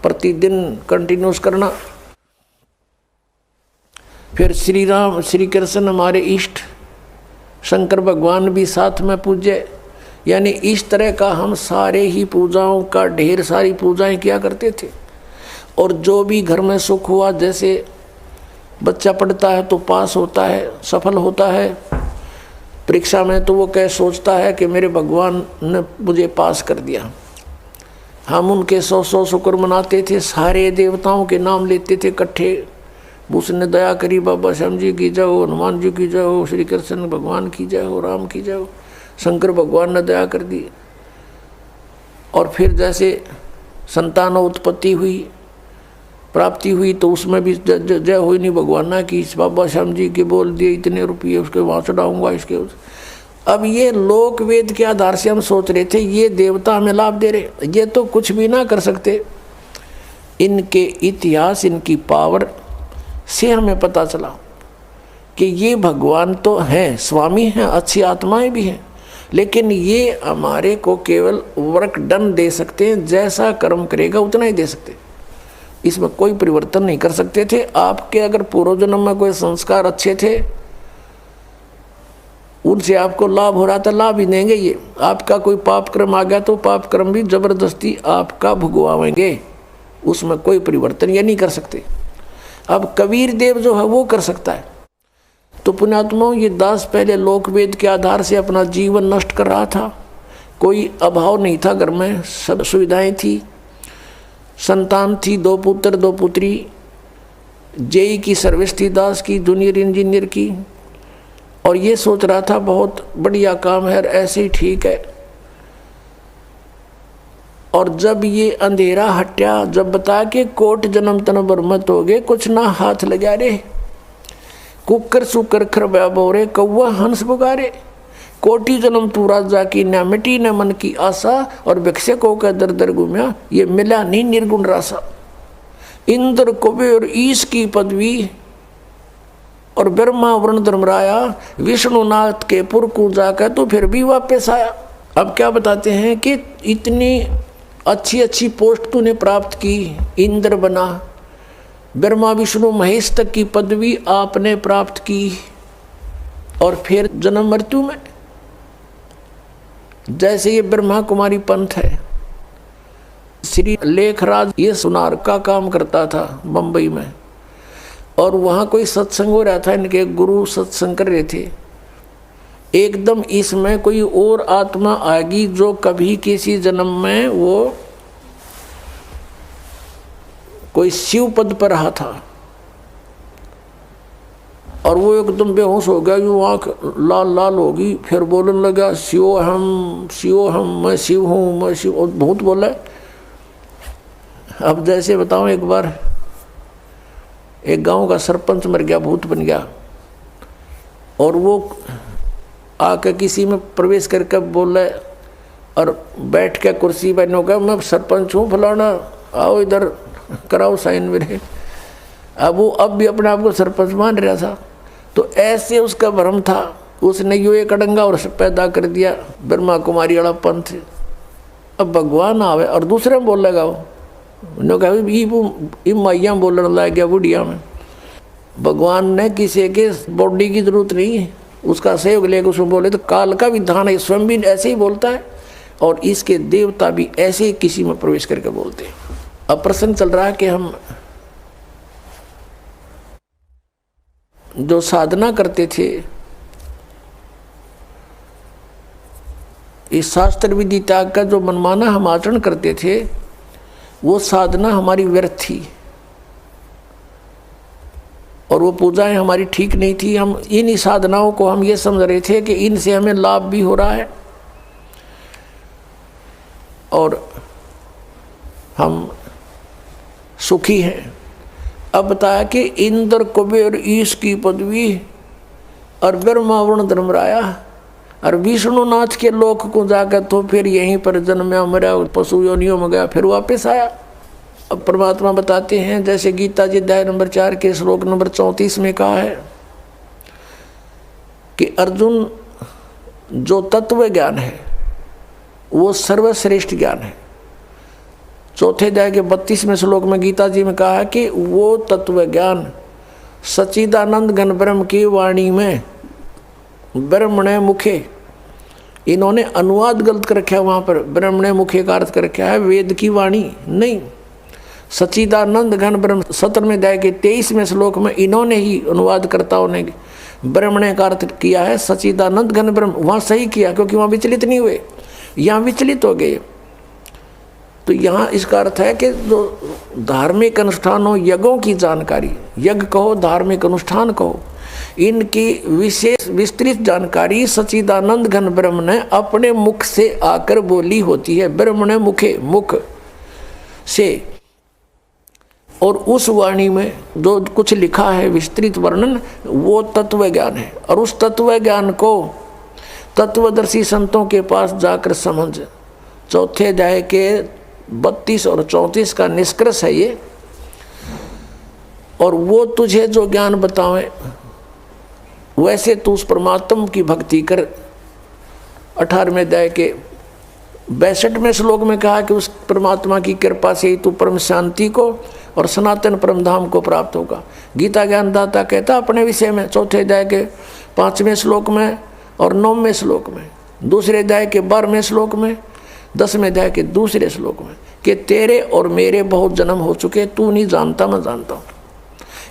प्रतिदिन कंटिन्यूस करना। फिर श्री राम श्री कृष्ण हमारे इष्ट, शंकर भगवान भी साथ में पूज्य। यानी इस तरह का हम सारे ही पूजाओं का ढेर सारी पूजाएं किया करते थे। और जो भी घर में सुख हुआ, जैसे बच्चा पढ़ता है तो पास होता है, सफल होता है, परीक्षा में तो वो कह सोचता है कि मेरे भगवान ने मुझे पास कर दिया। हम उनके 100 शुक्र मनाते थे, सारे देवताओं के नाम लेते थे इकट्ठे, उसने दया करी, बाबा श्याम जी की जय हो, हनुमान जी की जय हो, श्री कृष्ण भगवान की जय हो, राम की जय हो, शंकर भगवान ने दया कर दी। और फिर जैसे संतान उत्पत्ति हुई, प्राप्ति हुई, तो उसमें भी जय हुई नहीं भगवान की, बाबा श्याम जी के बोल दिए इतने रुपये उसके वहाँ चढ़ाऊँगा इसके। अब ये लोक वेद के आधार से हम सोच रहे थे ये देवता हमें लाभ दे रहे, ये तो कुछ भी ना कर सकते। इनके इतिहास, इनकी पावर से हमें पता चला कि ये भगवान तो हैं, स्वामी हैं, अच्छी आत्माएं भी हैं, लेकिन ये हमारे को केवल वर्क डन दे सकते हैं, जैसा कर्म करेगा उतना ही दे सकते, इसमें कोई परिवर्तन नहीं कर सकते थे। आपके अगर पूर्व जन्म में कोई संस्कार अच्छे थे, उनसे आपको लाभ हो रहा था, लाभ ही देंगे ये। आपका कोई पाप कर्म आ गया तो पाप कर्म भी जबरदस्ती आपका भुगवाएंगे, उसमें कोई परिवर्तन ये नहीं कर सकते। अब कबीर देव जो है वो कर सकता है। तो पुण्यात्माओं, ये दास पहले लोक वेद के आधार से अपना जीवन नष्ट कर रहा था। कोई अभाव नहीं था, घर में सब सुविधाएं थी, संतान थी, 2 पुत्र 2 पुत्री, जेई की सर्विस थी दास की, जूनियर इंजीनियर की, और ये सोच रहा था बहुत बढ़िया काम है, ऐसे ही ठीक है। और जब ये अंधेरा हट्या, जब बता के कोट जन्म तन बरमत हो गए, कुछ ना हाथ लगा रे, कुकर सुकर खरबा बोरे, कौवा हंस बुगारे, कोटि जन्म तू राजा की, न मिटी न मन की आशा, और भिक्षक को का दर दर घूमया, ये मिला नहीं निर्गुण रासा। इंद्र कुबेर ईश की पदवी, और ब्रह्मा वरुण धर्मराया, विष्णुनाथ के पुर को जाकर तो फिर भी वापस आया। अब क्या बताते हैं कि इतनी अच्छी अच्छी पोस्ट तूने प्राप्त की, इंद्र बना, ब्रह्मा विष्णु महेश तक की पदवी आपने प्राप्त की, और फिर जन्म मृत्यु में जैसे ये ब्रह्मा कुमारी पंथ है। श्री लेखराज ये सुनार का काम करता था बम्बई में, और वहाँ कोई सत्संग हो रहा था, इनके गुरु सत्संग कर रहे थे। एकदम इसमें कोई और आत्मा आएगी जो कभी किसी जन्म में वो कोई शिव पद पर रहा था, और वो एकदम बेहोश हो गया, यूँ आँख लाल लाल होगी, फिर बोलने लगा शिव हम, मैं शिव हूँ, मैं शिव, और बहुत बोला। अब जैसे बताऊँ, एक बार एक गांव का सरपंच मर गया, भूत बन गया, और वो आकर किसी में प्रवेश करके बोले और बैठ के कुर्सी पर नौका, मैं सरपंच हूँ फलाना, आओ इधर कराओ साइन मेरे। अब वो अब भी अपने आप को सरपंच मान रहा था। तो ऐसे उसका भ्रम था, उसने यूँ एक अड़ंगा और पैदा कर दिया, ब्रह्मा कुमारी वाला पंथ। अब भगवान आवे और दूसरे में बोल लगा, वो कहा माइया बोलने लग गया बुढ़िया में। भगवान ने किसी के बॉडी की जरूरत नहीं है, उसका सहयोग लेकर उसमें बोले। तो काल का विधान है, स्वयं भी ऐसे ही बोलता है, और इसके देवता भी ऐसे किसी में प्रवेश करके बोलते हैं। अब प्रश्न चल रहा है कि हम जो साधना करते थे, इस शास्त्र विधि त्याग का जो मनमाना हम आचरण करते थे, वो साधना हमारी व्यर्थ थी और वो पूजाएं हमारी ठीक नहीं थी। हम इन साधनाओं को हम ये समझ रहे थे कि इनसे हमें लाभ भी हो रहा है और हम सुखी हैं। अब बताया कि इंद्र कुबेर ईश की पदवी और ब्रह्मा वरुण धर्मराया और विष्णुनाथ के लोक को जाकर तो फिर यहीं पर जन्मा मरा, पशु योनियों में गया, फिर वापस आया। अब परमात्मा बताते हैं, जैसे गीता जी अध्याय नंबर 4 के श्लोक नंबर 34 में कहा है कि अर्जुन, जो तत्व ज्ञान है वो सर्वश्रेष्ठ ज्ञान है। चौथे अध्याय के 32वें श्लोक में गीता जी में कहा है कि वो तत्व ज्ञान सच्चिदानंद घन ब्रह्म की वाणी में ब्रह्मणे मुखे, इन्होंने अनुवाद गलत कर रखा है, वहाँ पर ब्रह्मणे मुखे का अर्थ कर रखा है वेद की वाणी नहीं, सच्चिदानंद घन ब्रह्म। 17वें अध्याय के 23वें श्लोक में इन्होंने ही अनुवादकर्ताओं ने ब्रह्मणे का अर्थ किया है सच्चिदानंद घन ब्रह्म। वहाँ सही किया क्योंकि वहाँ विचलित नहीं हुए, यहाँ विचलित हो गए। तो यहाँ इसका अर्थ है कि जो धार्मिक अनुष्ठानों, यज्ञों की जानकारी, यज्ञ कहो धार्मिक अनुष्ठान कहो, इनकी विशेष विस्तृत जानकारी सच्चिदानंद घन ब्रह्म ने अपने मुख से आकर बोली होती है। ब्रह्म ने मुखे, मुख से, और उस वाणी में जो कुछ लिखा है विस्तृत वर्णन, वो तत्व ज्ञान है। और उस तत्व ज्ञान को तत्वदर्शी संतों के पास जाकर समझ। चौथे अध्याय के 32 और 34 का निष्कर्ष है ये। और वो तुझे जो ज्ञान बतावे वैसे तू उस परमात्मा की भक्ति कर। 18वें अध्याय के 62वें श्लोक में कहा कि उस परमात्मा की कृपा से ही तू परम शांति को और सनातन परम धाम को प्राप्त होगा। गीता ज्ञानदाता कहता अपने विषय में चौथे अध्याय के 5वें श्लोक में और 9वें श्लोक में, दूसरे अध्याय के 12वें श्लोक में, 10वें अध्याय के दूसरे श्लोक में कि तेरे और मेरे बहुत जन्म हो चुके, तू नहीं जानता मैं जानता हूँ।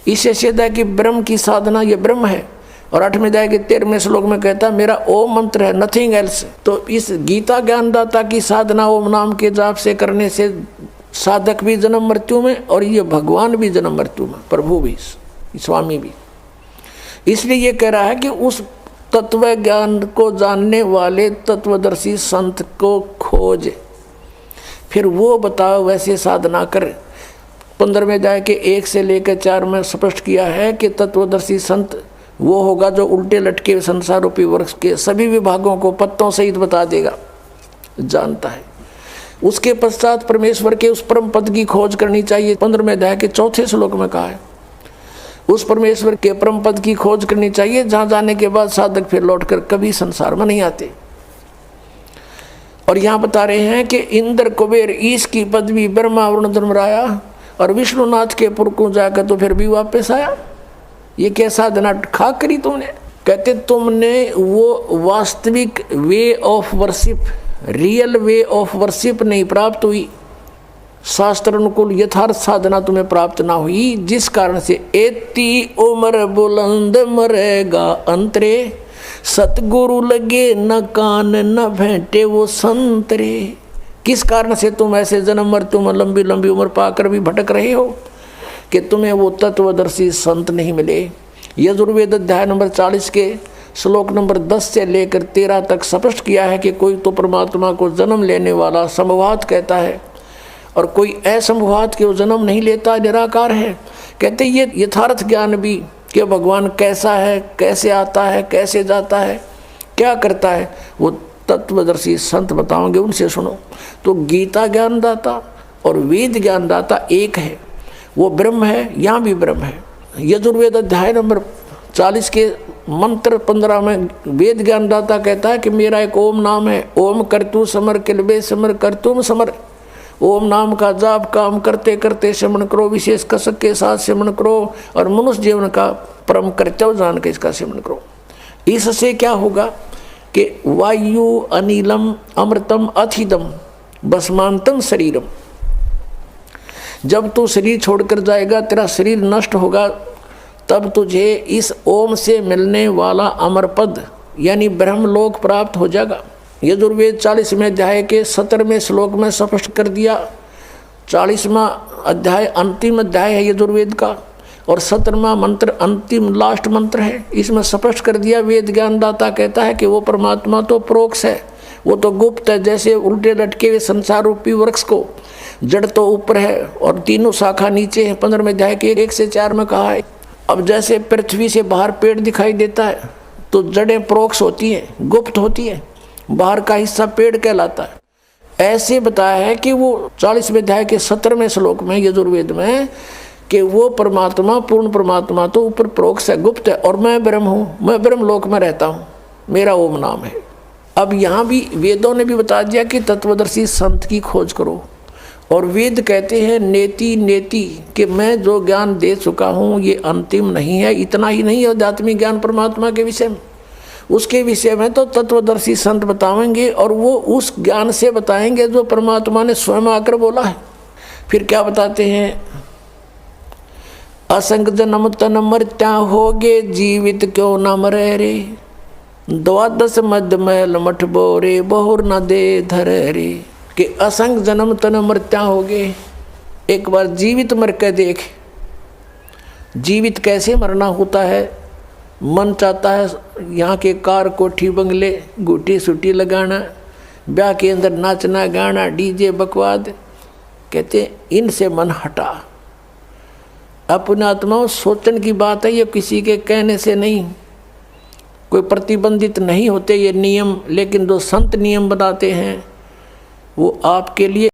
इससे सिद्ध है कि ब्रह्म की साधना ये ब्रह्म है। और 8वें अध्याय के 13वें श्लोक में कहता मेरा ओम मंत्र है, नथिंग एल्स। तो इस गीता ज्ञानदाता की साधना ओम नाम के जाप से करने से साधक भी जन्म मृत्यु में और ये भगवान भी जन्म मृत्यु में, प्रभु भी, स्वामी भी। इसलिए ये कह रहा है कि उस तत्व ज्ञान को जानने वाले तत्वदर्शी संत को खोज, फिर वो बताओ वैसे साधना कर। 15वें अध्याय के 1 से लेकर 4 में स्पष्ट किया है कि तत्वदर्शी संत वो होगा जो उल्टे लटके संसार रूपी वृक्ष के सभी विभागों को पत्तों सहित बता देगा, जानता है। उसके पश्चात परमेश्वर के उस परम पद की खोज करनी चाहिए। 15वें अध्याय के 4थे श्लोक में कहा है उस परमेश्वर के परम पद की खोज करनी चाहिए, जहाँ जाने के बाद साधक फिर लौटकर कभी संसार में नहीं आते। और यहाँ बता रहे हैं कि इंद्र कुबेर ईश की पदवी ब्रह्मा वरुण धर्मराया और विष्णुनाथ के पुर को जाकर तो फिर भी वापस आया। ये क्या साधना खा करी तुमने? कहते तुमने वो वास्तविक way of worship, real way of worship नहीं प्राप्त हुई, शास्त्र अनुकूल यथार्थ साधना तुम्हें प्राप्त ना हुई, जिस कारण से एती उम्र बुलंद मरेगा अंतरे, सतगुरु लगे न कान न भेंटे वो संतरे। किस कारण से तुम ऐसे जन्म मृत्यु में लंबी लंबी उम्र पाकर भी भटक रहे हो कि तुम्हें वो तत्वदर्शी संत नहीं मिले। यजुर्वेद अध्याय नंबर 40 के श्लोक नंबर 10 से लेकर 13 तक स्पष्ट किया है कि कोई तो परमात्मा को जन्म लेने वाला संभवात कहता है और कोई असंभवात के वो जन्म नहीं लेता, निराकार है। कहते ये यथार्थ ज्ञान भी कि भगवान कैसा है, कैसे आता है, कैसे जाता है, क्या करता है, वो तत्वदर्शी संत बताओगे, उनसे सुनो। तो गीता ज्ञानदाता और वेद ज्ञानदाता एक है, वो ब्रह्म है, यहाँ भी ब्रह्म है। यजुर्वेद अध्याय नंबर 40 के मंत्र 15 में वेद ज्ञानदाता कहता है कि मेरा एक ओम नाम है, ओम करतु समर किलबे समर करतुम समर। ओम नाम का जाप काम करते करते सिमरण करो, विशेष कसक के साथ सिमरण करो और मनुष्य जीवन का परम कर्तव्य जान के इसका सिमरण करो। इससे क्या होगा कि वायु अनिलम अमृतम अथिदम भस्मांतम शरीरम। जब तू शरीर छोड़कर जाएगा, तेरा शरीर नष्ट होगा, तब तुझे इस ओम से मिलने वाला अमर पद यानी ब्रह्मलोक प्राप्त हो जाएगा। यजुर्वेद 40वें अध्याय के 17वें श्लोक में स्पष्ट कर दिया। 40वां अध्याय अंतिम अध्याय है यजुर्वेद का, और 17वां मंत्र अंतिम लास्ट मंत्र है। इसमें स्पष्ट कर दिया, वेद ज्ञानदाता कहता है कि वो परमात्मा तो प्रोक्ष है, वो तो गुप्त है। जैसे उल्टे लटके हुए संसार रूपी वृक्ष को जड़ तो ऊपर है और तीनों शाखा नीचे है, 15वें अध्याय के 1 से 4 में कहा है। अब जैसे पृथ्वी से बाहर पेड़ दिखाई देता है तो जड़ें प्रोक्ष होती हैं, गुप्त होती है, बाहर का हिस्सा पेड़ कहलाता है। ऐसे बताया है कि वो 40वें अध्याय के 17वें श्लोक में यजुर्वेद में कि वो परमात्मा पूर्ण परमात्मा तो ऊपर प्रोक्ष है, गुप्त है, और मैं ब्रह्म हूँ, मैं ब्रह्म लोक में रहता हूँ, मेरा ओम नाम है। अब यहाँ भी वेदों ने भी बता दिया कि तत्वदर्शी संत की खोज करो, और वेद कहते हैं नेति नेति कि मैं जो ज्ञान दे चुका हूँ ये अंतिम नहीं है। इतना ही नहीं, आध्यात्मिक ज्ञान परमात्मा के विषय में, उसके विषय में तो तत्वदर्शी संत बताएंगे, और वो उस ज्ञान से बताएंगे जो परमात्मा ने स्वयं आकर बोला है। फिर क्या बताते हैं, असंग जन्म तन मृत्या होगे, जीवित क्यों न मरे रे, द्वादश मध्य मैल मठ बोरे, बहुर न दे धरे रे। कि असंग जन्म तन मृत्या होगे, एक बार जीवित मर के देख। जीवित कैसे मरना होता है? मन चाहता है यहाँ के कार कोठी बंगले गुटी सुटी लगाना, ब्याह के अंदर नाचना गाना डीजे बकवाद, कहते इनसे मन हटा। अपने आत्मा सोचने की बात है, ये किसी के कहने से नहीं, कोई प्रतिबंधित नहीं होते ये नियम, लेकिन जो संत नियम बनाते हैं वो आपके लिए